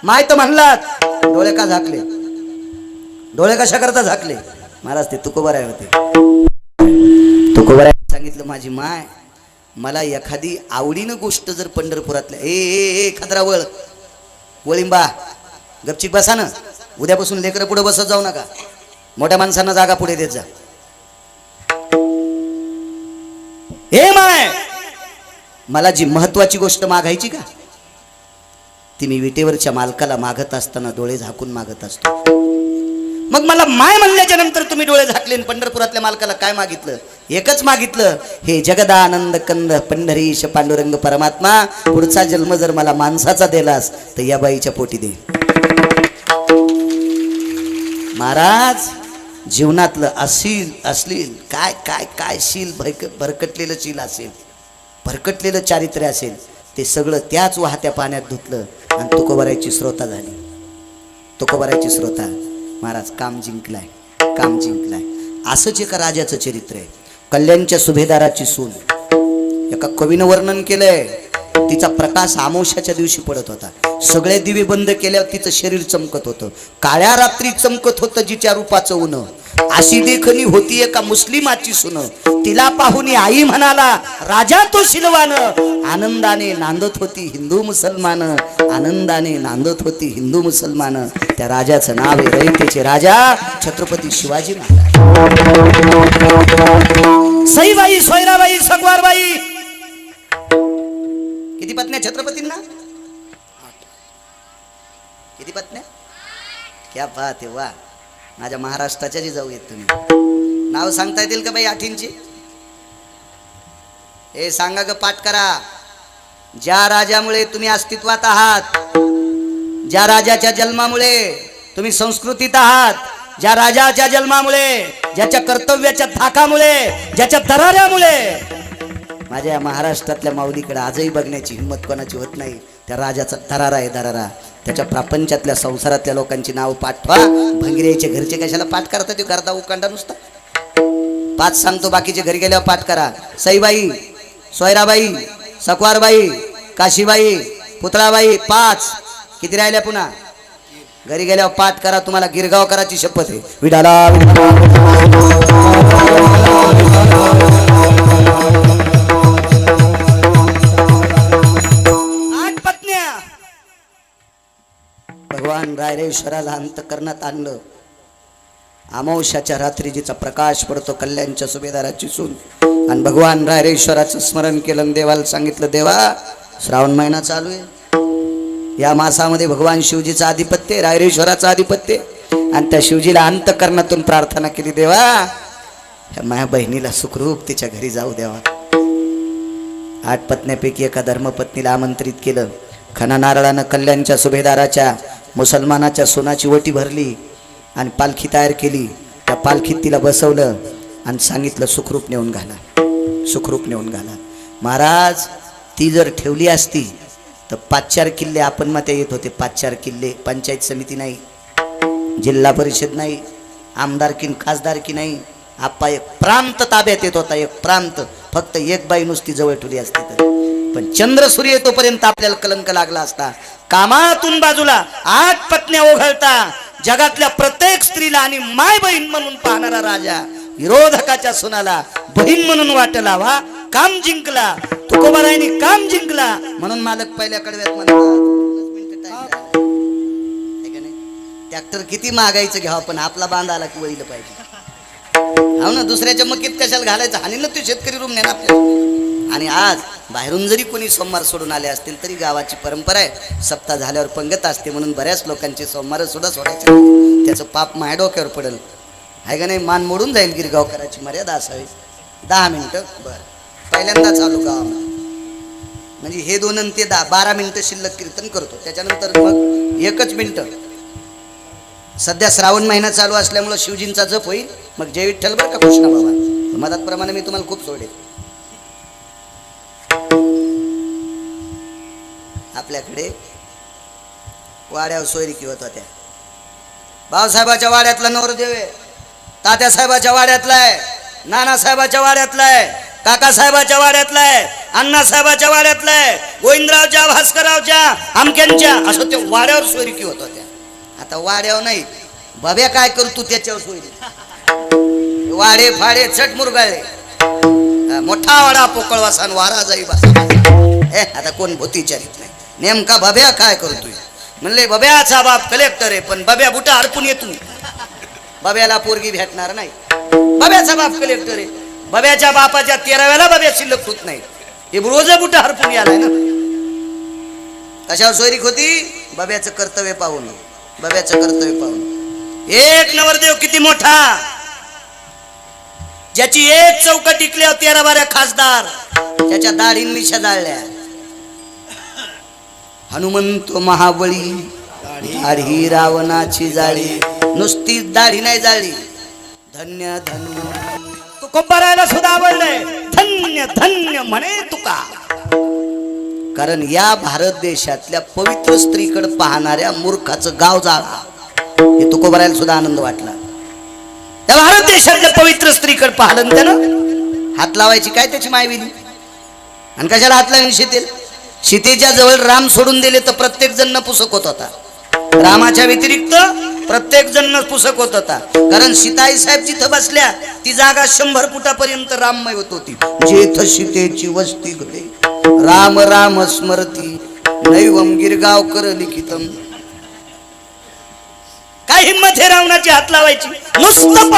माय तर म्हणलात. डोळे का झाकले? डोळे कशा करता झाकले? महाराज, ते तुकोबाराय होते. तुकोबाराय सांगितलं, माझी माय मला एखादी आवडीनं गोष्ट जर पंढरपुरातल्या ए खतरावळ वळिंबा गपचिक बसा ना. उद्यापासून लेकरं पुढे बसत जाऊ नका. मोठ्या माणसांना जागा पुढे देत जा. हे माय, मला जी महत्वाची गोष्ट मागायची का ती मी विटेवरच्या मालकाला मागत असताना डोळे झाकून मागत असतो. मग मला माय म्हणल्याच्या नंतर तुम्ही डोळे झाकले. पंढरपुरातल्या मालकाला काय मागितलं? एकच मागितलं, हे जगदानंद कंद पंढरीश पांडुरंग परमात्मा, पुढचा जन्म जर मला माणसाचा दिलास तर या बाईच्या पोटी दे. महाराज, जीवनातलं अश्लील काय काय काय शील, भरकटलेलं शील असेल, भरकटलेलं चारित्र्य असेल, ते सगळं त्याच वाहत्या पाण्यात धुतलं आणि तुकोबारायची श्रोता झाली. तुकोबारायची श्रोता. महाराज काम जिंकलाय, काम जिंकलाय. असंच एका राजाचं चरित्र आहे. कल्याणच्या सुभेदाराची सून, एका कवीनं वर्णन केलंय. तिचा प्रकाश आमोशाच्या दिवशी पडत होता. सगळे दिवे बंद केल्यावर तिचं शरीर चमकत होतं. काळ्या रात्री चमकत होतं जिच्या रूपाचं ऊन. अशी देखणी होती एका मुस्लिमाची सून. तिला पाहुनी आई म्हणाला राजा तो शिलवान. आनंदाने नांदत होती हिंदू मुसलमान, आनंदाने नांदत होती हिंदू मुसलमान. त्या राजाचं नाव आहे रयतेचे राजा छत्रपती शिवाजी महाराज. सईबाई, सोयराबाई, सकवारबाई. किती पत्न्या छत्रपतींना? किती पत्न्या? क्या बात आहे, वा. माझ्या महाराष्ट्राच्या जी जाऊ येत तुम्ही. नाव सांगता येतील का बाई आठींची? हे सांगा ग, पाठ करा. ज्या राजामुळे तुम्ही अस्तित्वात आहात, ज्या राजाच्या जन्मामुळे तुम्ही संस्कृतीत आहात, ज्या राजाच्या जन्मामुळे, ज्याच्या कर्तव्याच्या धाकामुळे, ज्याच्या दराऱ्यामुळे माझ्या महाराष्ट्रातल्या माऊलीकडे आजही बघण्याची हिंमत कोणाची होत नाही. त्या राजाचा दरारा आहे, दरारा. त्याच्या प्रापंचातल्या संसारातल्या लोकांची नाव पाठवा. भंगिऱ्याचे घरचे कशाला पाठ करतात? ते करता उकांडा नुसता. पाच सांगतो, बाकीचे घरी गेल्यावर पाठ करा. सईबाई, सोयराबाई, सकवारबाई, काशीबाई, पुतळाबाई. 5. किती राहिल्या पुन्हा? घरी गेल्यावर पाठ करा. तुम्हाला गिरगावकराची शपथ आहे. विडाला 8 पत्न्या. भगवान रायरेश्वराला अंतकरणात आणलं. अमावस्याच्या रात्री जिचा प्रकाश पडतो, कल्याणच्या सुभेदाराची सून. आणि भगवान रायरेश्वराचं स्मरण केलं. देवाला सांगितलं, देवा श्रावण महिना चालू आहे. या मासामध्ये भगवान शिवजीचं आधिपत्य, रायरेश्वराचं आधिपत्य. आणि त्या शिवजीला अंतकरणातून प्रार्थना केली, देवा माझ्या बहिणीला सुखरूप तिच्या घरी जाऊ द्यावा. 8 पत्न्यापैकी एका धर्मपत्नीला आमंत्रित केलं. खना नारळानं कल्याणच्या सुभेदाराच्या मुसलमानाच्या सोनाची वटी भरली आणि पालखी तयार केली. त्या पालखीत तिला बसवलं आणि सांगितलं, सुखरूप नेऊन घाला, सुखरूप नेऊन घाला. महाराज, ती जर ठेवली असती तर 5-4 किल्ले आपण मध्ये येत होते. 5-4 किल्ले. पंचायत समिती नाही, जिल्हा परिषद नाही, आमदारकी खासदारकी नाही. आप्पा एक प्रांत ताब्यात येत होता, एक प्रांत. फक्त एक बाई नुसती जवळ ठेवली असती तर. पण चंद्र सूर्य येतोपर्यंत आपल्याला कलंक लागला असता. कामातून बाजूला 8 पत्न्या ओघळता जगातल्या प्रत्येक स्त्रीला आणि माय बहीण म्हणून पाहणारा राजा विरोधकाच्या सुनाला बहीण म्हणून वाट लावा. काम जिंकला तुकोबारायांनी, काम जिंकला. म्हणून मालक पहिल्या कडव्यात म्हणतात, ट्रॅक्टर किती मागायचं घ्यावं पण आपला बांधाला की वळीलं पाहिजे. हो ना, दुसऱ्याच्या मकीत कशाला घालायचं? आणि ना ते शेतकरी रूम नेणार आपल्याला. आणि आज बाहेरून जरी कोणी सोमवार सोडून आले असतील तरी गावाची परंपरा आहे, सप्ताह झाल्यावर पंगत असते. म्हणून बऱ्याच लोकांचे सोमवार सुद्धा सोडायचे. त्याचं पाप माझ्या डोक्यावर पडेल, आहे का नाही? मान मोडून जाईल. गिरगावकराची मर्यादा असावी. 10 मिनिटं. बरं, पहिल्यांदा चालू गावामध्ये. म्हणजे हे 2 आणि ते 12 मिनिटं शिल्लक कीर्तन करतो. त्याच्यानंतर मग 1च मिनिटं. सध्या श्रावण महिना चालू असल्यामुळं शिवजींचा जप होईल. मग जय विठ्ठल बरं का कृष्णा बाबा. मदतप्रमाणे मी तुम्हाला खूप सोडेल. आपल्याकडे वाड्यावर सोयरी होत होत्या. भाऊसाहेबाच्या वाड्यातला नवरदेव आहे, तात्यासाहेबाच्या वाड्यातला आहे, नानासाहेबाच्या वाड्यातला आहे, काकासाहेबाच्या वाड्यातला आहे, अण्णासाहेबाच्या वाड्यातला आहे, गोविंदरावच्या, भास्कररावच्या, आमक्यांच्या. असं ते वाड्यावर सोयरी होत होत्या. आता वाड्यावर नाही, बब्या काय करतो त्याच्यावर सोयरी. वाडे फाडे चट मुरगाळे, मोठा वाडा पोकळवासा वारा जाई बसा. आता कोण भोतीचारित नाही. नेमका बब्या काय करतोय? म्हणले बब्याचा बाप कलेक्टर आहे, पण बब्या बुटा हरपून येतो. बब्याला पोरगी भेटणार नाही. बब्याचा बाप कलेक्टर आहे, बब्याच्या बापाच्या 13व्याला बब्या शिल्लक होत नाही. हे रोज बुटा हरपून यालाय ना. कशावर सोयरीक होती? बब्याचं कर्तव्य पाहून, बब्याचं कर्तव्य पाहून. एक नवरदेव किती मोठा, ज्याची एक चौकट टिकल्यावर 13-12 खासदार, त्याच्या दाढी मिशा जाळल्या. हनुमंत महाबळी, दाढी रावणाची जाळी. नुसतीच दाढी नाही जाळली. धन्य धन्य तुकोबारायला सुद्धा आवडलंय. धन्य धन्य म्हणे तुका. कारण या भारत देशातल्या पवित्र स्त्रीकडे पाहणाऱ्या मूर्खाचं गाव जाळा. हे तुकोबारायला सुद्धा आनंद वाटला. त्या भारत देशातल्या पवित्र स्त्रीकडे पाहिलं त्यानं. हात लावायची काय त्याची मायविली, आणि कशाला हात लावून सीतेच्या जवळ राम सोडून दिले तर प्रत्येक जण नपुसक होत होता. रामाच्या व्यतिरिक्त प्रत्येक जण नपुसक होत होता. कारण सीताई साहेब जिथं बसल्या ती जागा 100 फुटापर्यंत राममय होत होती. जेथ सीतेची वस्ती घडे राम राम स्मरती नैवम गिरगावकर लिखितम. काय हिंमत हे रावणाची हात लावायची. नुसतं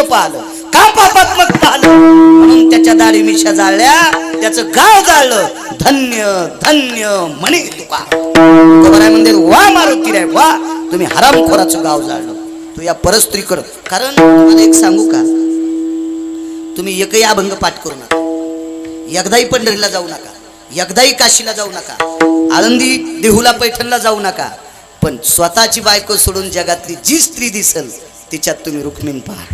पाहलं का पापात्मक पाहलं म्हणून त्याच्या दाढी मिशा जाळल्या, त्याचं गाव जाळलं. धन्य धन्य म्हणे तुका. म्हणजे वा मारुती रे वा, तुम्ही हरामखोराचं गाव जाळलं. तू या परस्त्रीकडं. कारण तुम्हाला एक सांगू का, तुम्ही एकही अभंग पाठ करू नका, एकदाही पंढरीला जाऊ नका, एकदाही काशीला जाऊ नका, आळंदी देहूला पैठणला जाऊ नका, पण स्वतःची बायको सोडून जगातली जी स्त्री दिसल तिच्यात तुम्ही रुक्मिणी पहा.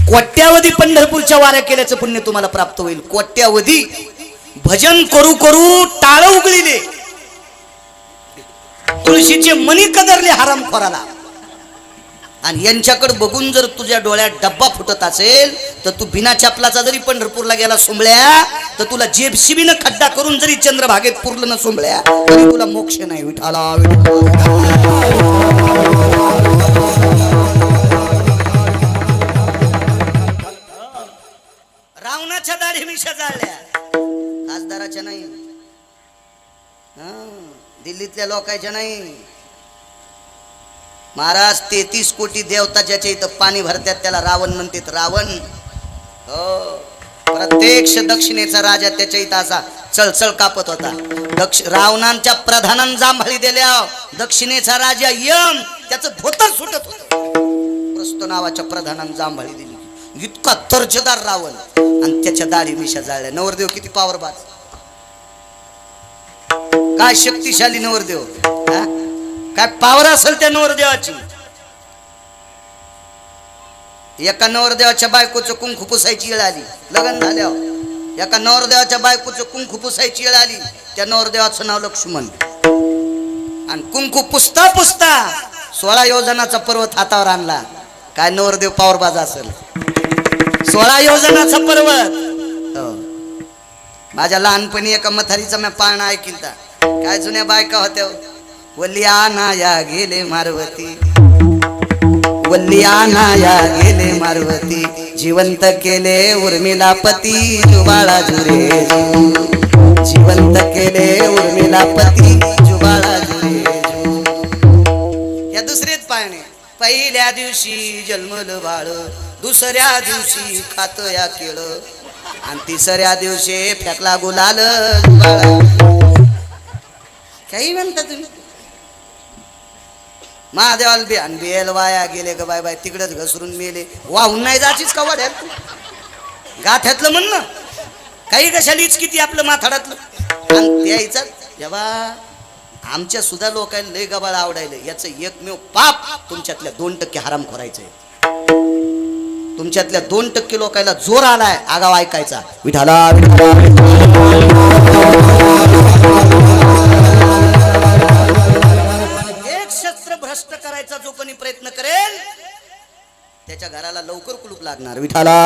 कोट्यावधी पंढरपूरच्या वाऱ्या केल्याचं पुण्य तुम्हाला प्राप्त होईल. कोट्यावधी भजन करू करू टाळ उघडले, तुळशीचे मणी कदरले हरामखोराला. आणि यांच्याकडे बघून जर तुझ्या डोळ्यात डब्बा फुटत असेल तर तू बिना चपलाचा जरी पंढरपूरला गेला सोंबळ्या तर तुला जेबशिबीनं खड्डा करून जरी चंद्रभागेत पुरलं ना सोंबळ्या तरी तुला मोक्ष नाही. विठाला रावणाच्या दाढी मिशा जाळल्या, खासदाराच्या नाही, दिल्लीतल्या लोकांच्या नाही. महाराज 33 कोटी देवता ज्याच्या इथं पाणी भरतात त्याला रावण म्हणतात. रावण हो, प्रत्यक्ष दक्षिणेचा राजा त्याच्या इथं असा चळचळ कापत होता. रावणांच्या प्रधानान जांभळी दिल्या, दक्षिणेचा राजा यम त्याचं धोतर सुटत होत. प्रस्त नावाच्या प्रधानान जांभळी दिली. इतका दर्जेदार रावण, आणि त्याच्या दाढी मिशा जाळल्या. नवरदेव किती पावरबाज, काय शक्तिशाली नवरदेव, काय पावर असेल त्या नवरदेवाची. एका नवरदेवाच्या बायकोचं कुंकू पुसायची वेळ आली. लग्न झाल्यावर एका नवरदेवाच्या बायकोचं कुंकू पुसायची वेळ आली. त्या नवरदेवाचं नाव लक्ष्मण. आणि कुंकू पुसता पुसता 16 योजनाचा पर्वत हातावर आणला. काय नवरदेव पावरबाज असेल. 16 योजनाचा पर्वत. माझ्या लहानपणी एका मथारीचा मी पाळणा ऐकिलता. काय जुन्या बायका होत्या. वल्लियाना या गेले मारवती, वल्लियाना या गेले मारवती, जिवंत केले उर्मिला पती जुबाळा जुरे, जिवंत केले उर्मिला पती जुबाळा जुरे. या दुसरेच पाळणे. पहिल्या दिवशी जन्मलं बाळ, दुसऱ्या दिवशी खात या केळ, आणि तिसऱ्या दिवशी फेकला गुलाल. काही म्हणता तुम्ही. महादेवाला बिहान बेल वाया गेले ग बाय बाय, तिकडेच घसरून मेले. वाहून नाही जायचीच का वाड्यात गाठ्यातलं म्हणणं. काही कशालीच किती आपलं माथाडातलं. आणि त्याचा जेव्हा आमच्या सुद्धा लोकांना लय गबाळ आवडायला. याचं एकमेव पाप तुमच्यातल्या 2% हराम खोरायचंय. तुमच्यातल्या 2% लोकांना जोर आलाय आगाव ऐकायचा. विठाला एक शस्त्र भ्रष्ट करायचा जो कोणी प्रयत्न करेल त्याच्या घराला लवकर कुलूप लागणार. विठाला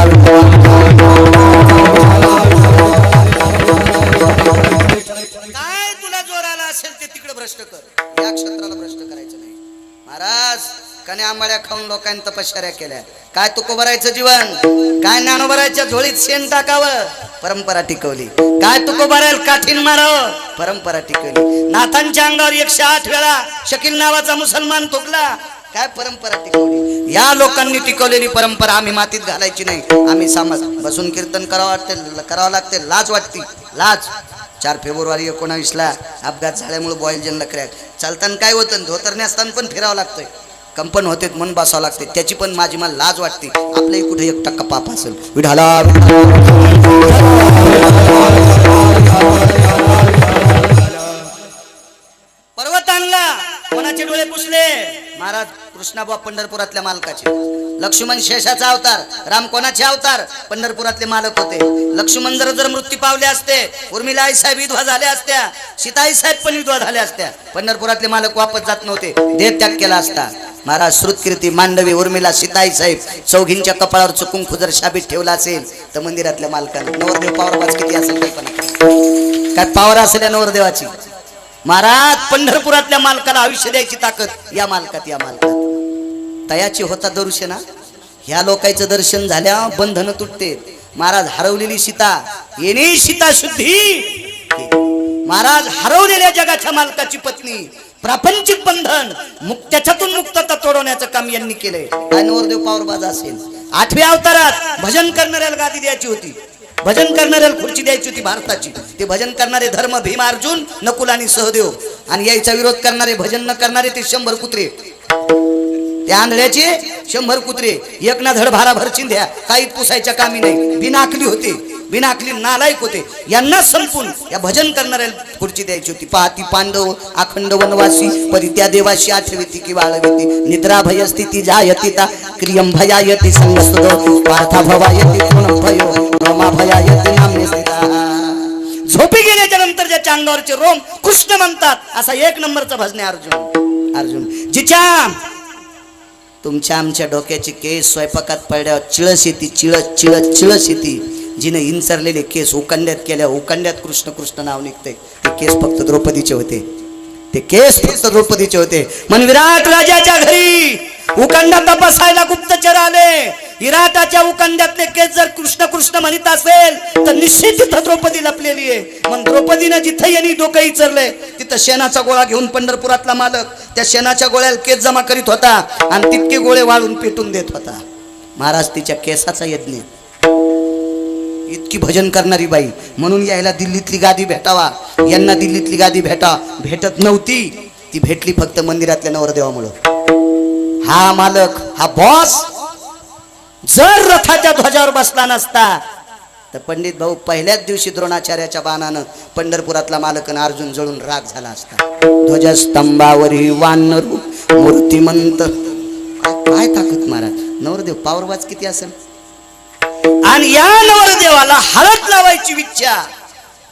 काय तुला जोर आला असेल ते तिकडे भ्रष्ट कर. या क्षेत्राला भ्रष्ट करायचं नाही. महाराज कण्या आंबाड्या खाऊन लोकांनी तपश्चर्या केल्या. काय तुकोबारायचं जीवन, काय ज्ञानोबारायच्या झोळीत शेण टाकावं, परंपरा टिकवली. काय तुकोबारायला काठीन मारावं, परंपरा टिकवली. नाथांच्या अंगावर 108 वेळा शकील नावाचा मुसलमान थुकला, काय परंपरा टिकवली. या लोकांनी टिकवलेली परंपरा आम्ही मातीत घालायची नाही. आम्ही समाज बसून कीर्तन करावं लागते. लाज वाटते, लाज. 4 फेब्रुवारी 19ला अपघात झाल्यामुळे बॉईल जनला क्रॅक. चालताना काय होतं, धोतरणे असताना पण फिरावं लागतंय. कंपन होते, मन बसावं लागते. त्याची पण माझी मला लाज वाटते. आपल्याही कुठे 1% पाप असेल. विढाला पर्वत आणला, कोणाचे डोळे पुसले. महाराज कृष्ण कृष्णाबुवा पंढरपुरातल्या मालकाचे. लक्ष्मण शेषाचा अवतार, राम कोणाचे अवतार? पंढरपुरातले मालक होते. लक्ष्मण जर मृत्यू पावले असते, उर्मिला आई साहेब विधवा झाल्या असत्या, सीताई साहेब पण विधवा झाल्या असत्या, पंढरपुरातले मालक वापस जात नव्हते, देहत्याग केला असता. महाराज श्रुतकीर्ती, मांडवी, उर्मिला, सीताई साहेब चौघींच्या कपाळावर कुंकू जर शाबीत ठेवला असेल तर मंदिरातल्या मालकांना नवरदेव पावरबाज किती असेल कल्पना काय पावर असेल या नवरदेवाची. महाराज पंढरपुरातल्या मालकाला आयुष्य द्यायची ताकद या मालकात तयाची होता दर्शना. ह्या लोकांचं दर्शन झाल्या बंधन तुटते. महाराज हरवलेली सीता येणे सीता शुद्धी. महाराज हरवलेल्या जगाच्या मालकाची पत्नी, प्रापंचिक बंधन त्याच्यातून मुक्तता तोडवण्याचं काम यांनी केलंय. काय नवरदेव पावरबाज असेल. 8व्या अवतारात भजन करणाऱ्याला गादी द्यायची होती, भजन करणाऱ्याला खुर्ची द्यायची होती भारताची. ते भजन करणारे धर्म, भीम, अर्जुन, नकुल आणि सहदेव, आणि यायचा विरोध करणारे, भजन न करणारे ते 100 कुत्रे. त्या आंधळ्याचे 100 कुत्रे, एक ना धड भाराभर चिंध्या, काही पुसायच्या कामी नाही, बिनाकली होते, बिनाकली नालायक होते. यांना संपून या भजन करणाऱ्याला खुर्ची द्यायची होती. पाहती पांडव अखंड वनवासी, परित्या देवाशी आठविती की वाळविती, निद्रा भय स्थिती जायतिता, क्रियम भयायती संगसुदो, पार्था भवायती पूर्ण भयो, रोमा भयायती नाम्य स्थिता. झोपी गेल्याच्या नंतर ज्याच्या अंगावरचे रोम कृष्ण म्हणतात, असा 1 नंबरचा भजन आहे अर्जुन. अर्जुन जिच्या तुमच्या आमच्या डोक्याचे केस स्वयंपाकात पडल्यावर चिळस येते, चिळस येते. जिने इंचरलेले केस उकंड्यात केल्या, उकंड्यात कृष्ण कृष्ण नाव निघते. ते केस फक्त द्रौपदीचे होते, ते केस फक्त द्रौपदीचे होते. मन विराट राजाच्या घरी उकंडा तपासायला गुप्तचर आले. विराटाच्या उकंड्यातले केस जर कृष्ण कृष्ण म्हणत असेल तर निश्चित तिथं द्रौपदी लपलेली आहे. मग द्रौपदीनं जिथं यांनी डोकं इचरलंय तिथं शेणाचा गोळा घेऊन पंढरपुरातला मालक त्या शेणाच्या गोळ्याला केस जमा करीत होता आणि तितके गोळे वाळून पेटून देत होता. महाराज तिच्या केसाचा यज्ञ. इतकी भजन करणारी बाई, म्हणून यायला दिल्लीतली गादी भेटावा, यांना दिल्लीतली गादी भेटत नव्हती. ती भेटली फक्त मंदिरातल्या नवरदेवामुळं. हा मालक, हा बॉस जर रथाच्या ध्वजावर बसला नसता तर पंडित भाऊ पहिल्याच दिवशी द्रोणाचार्याच्या बाणानं पंढरपुरातला मालक आणि अर्जुन जळून राग झाला असता. ध्वजस्तंभावरी वानर मूर्तिमंत. काय ताकद महाराज. नवरदेव पावरबाज किती असेल. आणि या नवरदेवाला हळद लावायची इच्छा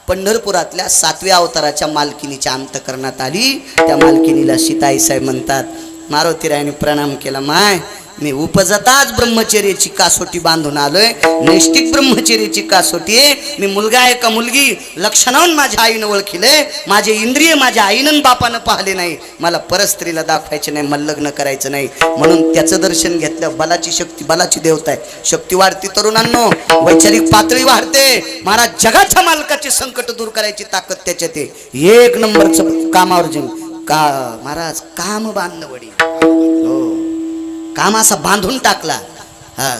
पंढरपुरातल्या 7व्या अवताराच्या मालकिनीच्या अंतकरणात आली. त्या मालकिनीला सीताई साहेब म्हणतात. मारुतीरायाने प्रणाम केला. माय, मी उपजताच ब्रह्मचर्याची कासोटी बांधून आलोय, नैष्टिक ब्रह्मचर्याची कासोटी आहे. मी मुलगा आहे का मुलगी लक्षणावून माझ्या आईनं ओळखिले. माझे इंद्रिय माझ्या आईनं बापानं पाहिले नाही. मला परस्त्रीला दाखवायचे नाही, मला लग्न करायचं नाही. म्हणून त्याचं दर्शन घेतलं. बलाची शक्ती, बलाची देवता आहे. शक्ती वाढती तरुणांनो, वैचारिक पातळी वाढते. महाराज जगाच्या मालकाचे संकट दूर करायची ताकद त्याच्यात आहे. 1 नंबरचं कामार्जुन का महाराज काम बांधणं वडी. काम असा बांधून टाकला.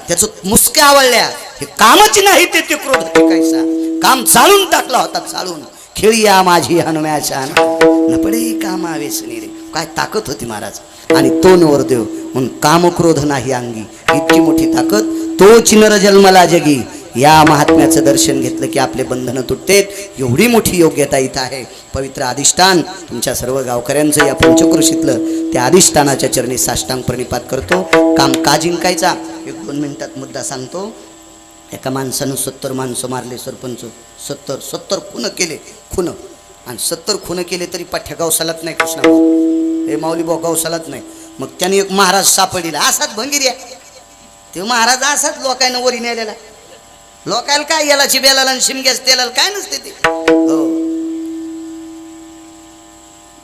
त्याच मुसक्या आवडल्या. हे कामाची नाही ते क्रोध कैसा. काम चालून टाकला होता, चालून. खेळिया माझी हनुम्याच्या नपडे कामा वेसणी रे. काय ताकद होती महाराज. आणि तो नवरदेव म्हणून काम क्रोध नाही अंगी. इतकी मोठी ताकद. तोच नर जन्मला जगी. या महात्म्याचं दर्शन घेतलं की आपले बंधनं तुटतेत. एवढी मोठी योग्यता इथं आहे. पवित्र अधिष्ठान तुमच्या सर्व गावकऱ्यांचं या पंचक्रोशीतलं त्या अधिष्ठानाच्या चरणी साष्टांग प्रणिपात करतो. काम का जिंकायचा 1-2 मिनिटात मुद्दा सांगतो. एका माणसानं 70 माणसं मारले. सरपंच 70 खून केले. खून आणि 70 खून केले तरी पाठ्या गावसालात नाही. कृष्णा हे माऊली भाऊ गावसालात नाही. मग त्याने एक महाराज सापडलेला असाच भंगिर्या. ते महाराज असाच लोकांना वरी नेलेला. लोकायला काय यालाची बेलाला आणि शिमग्यास तेलाला काय नसते ते.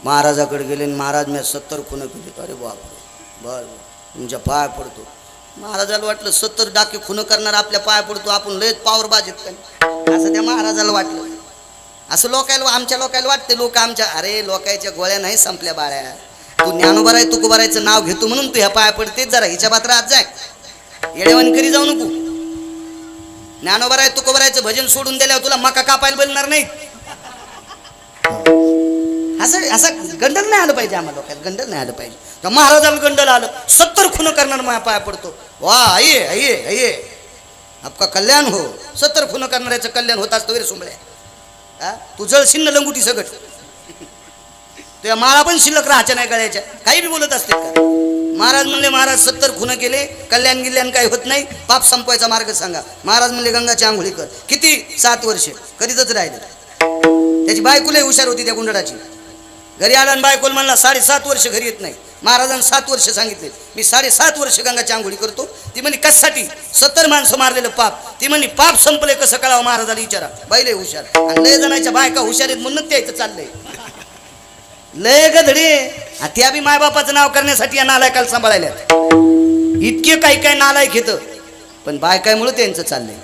महाराजाकडे गेले. महाराज मी 70 खून केले. अरे बाप, बर तुमच्या पाय पडतो. महाराजाला वाटलं 70 डाके खून करणार आपल्या पाय पडतो, आपण लयच पावर बाजेत काय, असं त्या महाराजाला वाटलं. असं लोकायला, आमच्या लोकायला वाटते. लोक आमच्या, अरे लोकांच्या गोळ्या नाही संपल्या बाळ्या. तू ज्ञानोबा आहे तुकोबारायचं नाव घेतो म्हणून तू ह्या पाया पडते. जरा हिच्या बात राहत जाय, येडेवानी करी जाऊ नको. ज्ञानोबा आहे तुकोबारायचं भजन सोडून दिल्यावर तुला मका कापायला बोलणार नाही. असं गंडल नाही आलं पाहिजे. आम्हाला लोकांना गंडल नाही आलं पाहिजे. तर महाराजाला गंडल आलं. 70 खून करणार माझ्या पाया पडतो. वा आये आये आये आपका कल्याण हो. 70 खून करणाऱ्याचं कल्याण होत असतं. वेरे सुंबळ्या तू जळशील ना लंगुटी सगट. तुझ्या माळा पण शिल्लक राहायच्या नाही गळ्याच्या. काही बी बोलत असते का. महाराज म्हणले महाराज 70 खुनं केले, कल्याण गिल्याण काही होत नाही, पाप संपवायचा मार्ग सांगा. महाराज म्हणले गंगाची आंघोळी कर. किती? 7 वर्ष कधीच राहिले. त्याची बायकोलाही हुशार होती त्या गुंडडाची. घरी आला आणि बायकोल म्हणला 7.5 वर्ष घरी येत नाही. महाराजांनी 7 वर्ष सांगितले, मी 7.5 वर्ष गंगाची आंघोळी करतो. ती म्हणली कशासाठी? 70 माणसं मारलेलं पाप. ती म्हणली पाप संपले कसं कळावं महाराजाला विचारा. बाईले हुशार आणि लय जणांच्या बायका हुशार आहेत म्हणून त्याचं चाललंय. लय गधडे त्या बी मायबापाचं नाव करण्यासाठी या नालायकाला सांभाळायला. इतके काही काय नालायक येतं पण बायकामुळे त्यांचं चाललंय.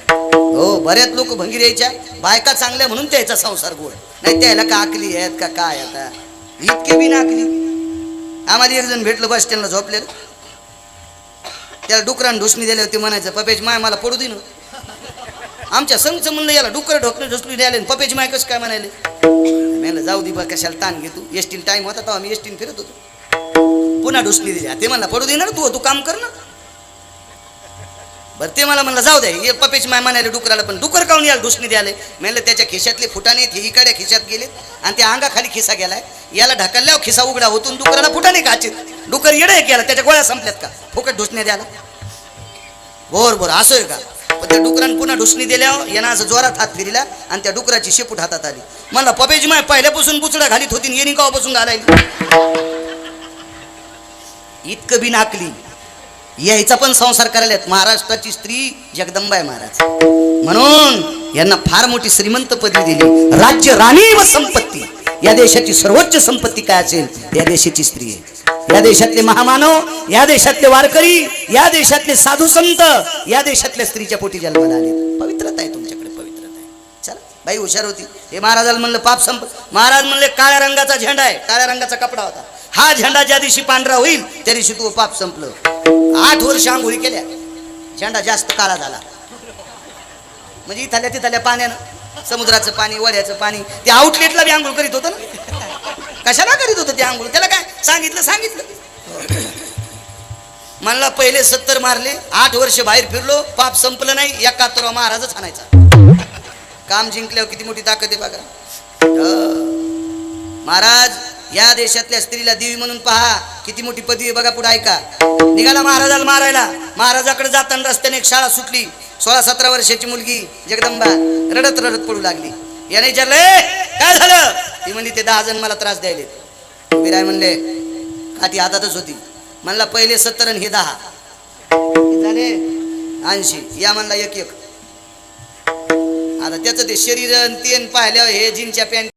हो, बऱ्याच लोक भंगीर यायच्या, बायका चांगल्या म्हणून त्याचा संसार गोड नाही. त्याला का आकली आहेत का काय? आता इतके बी नाकली. आम्हाला एक जण भेटलं बस स्टँडला झोपलेलं. त्याला डुकरान ढुसणी दिले होते. म्हणायचं पपेची माय मला पडू दे ना. आमच्या संघचं म्हणलं याला डुकर ढोकणे ढुसणी द्यायला पपेची माय कसं काय म्हणाले. म्हणलं जाऊ दे बा, कशाला ताण घेतो. एसटीन टाइम होता तेव्हा मी एसटीन फिरत होतो. पुन्हा ढुसणी दिल्या. ते म्हणला पडू दे ना तू काम कर ना. बरं ते मला म्हणलं जाऊ दे हे पपेची माय म्हणाले डुकराला, पण डुकर काऊन याला ढुसणी द्यायला. म्हणलं त्याच्या खिशातले फुटाने हे इकड्या खिशात गेले आणि त्या अंगाखाली खिसा गेलाय. याला ढकलल्यावर खिसा उघडा होतून डुकराला फुटाने घाचे. डुकर येडे केला, त्याच्या गोळ्या संपल्यात का फुकट ढुसण्या द्यायला. बोर असं आहे का? पण त्या डुकरानं पुन्हा ढुसणी दिल्यावर यांना असं जोरात हात फिरला आणि त्या डुकराची शेपूट हातात आली. म्हणला पपेची माय पहिल्यापासून बुचडा घालीत होती, येणी कावापासून घालायली. इतकं बी नाकली. यायचा पण संसार करायला. महाराष्ट्राची स्त्री जगदंबा आहे महाराज. म्हणून यांना फार मोठी श्रीमंत पदवी दिली. राज्य राणी व संपत्ती. या देशाची सर्वोच्च संपत्ती काय असेल? या देशाची स्त्री आहे. या देशातले महामानव, या देशातले वारकरी, या देशातले साधू संत, या देशातल्या स्त्रीच्या पोटी जन्माला आले. पवित्रता आहे तुमच्याकडे, पवित्रता आहे. चला बाई हुशार होती. हे महाराजाला म्हणलं पाप संप. महाराज म्हणले काळ्या रंगाचा झेंडा आहे, काळ्या रंगाचा कपडा होता. हा झेंडा ज्या दिवशी पांढरा होईल त्या दिवशी तू पाप संपलं. 8 वर्ष आंघोळी केल्या, झेंडा जास्त काळा झाला. म्हणजे इथल्या तिथल्या पाण्यानं, समुद्राचं पाणी, वड्याचं पाणी, ते आउटलेटला बी आंघोळ करीत होतं ना. कशाला करीत होतं ते आंघोळ? त्याला काय सांगितलं. म्हणला पहिले 70 मारले, 8 वर्ष बाहेर फिरलो, पाप संपलं नाही. 71 महाराजच आणायचा. काम जिंकल्यावर किती मोठी ताकद आहे बघा. महाराज या देशातल्या स्त्रीला देवी म्हणून पहा, किती मोठी पदवी आहे बघा. पुढे ऐका. निघाला महाराजाला मारायला. महाराजाकडे जाताना रस्त्याने एक शाळा सुटली. 16-17 वर्षाची मुलगी जगदंबा रडत पडू लागली. याने विचारलं काय झालं? ती म्हणली ते 10 जण मला त्रास द्यायले. विराय म्हणले काठी हातातच होती. म्हणला पहिले 70 आणि हे 10 झाले 80. या म्हणला 1-1. आता त्याचं ते शरीर तेन पाहिल्यावर हे जीनच्या पॅन्ट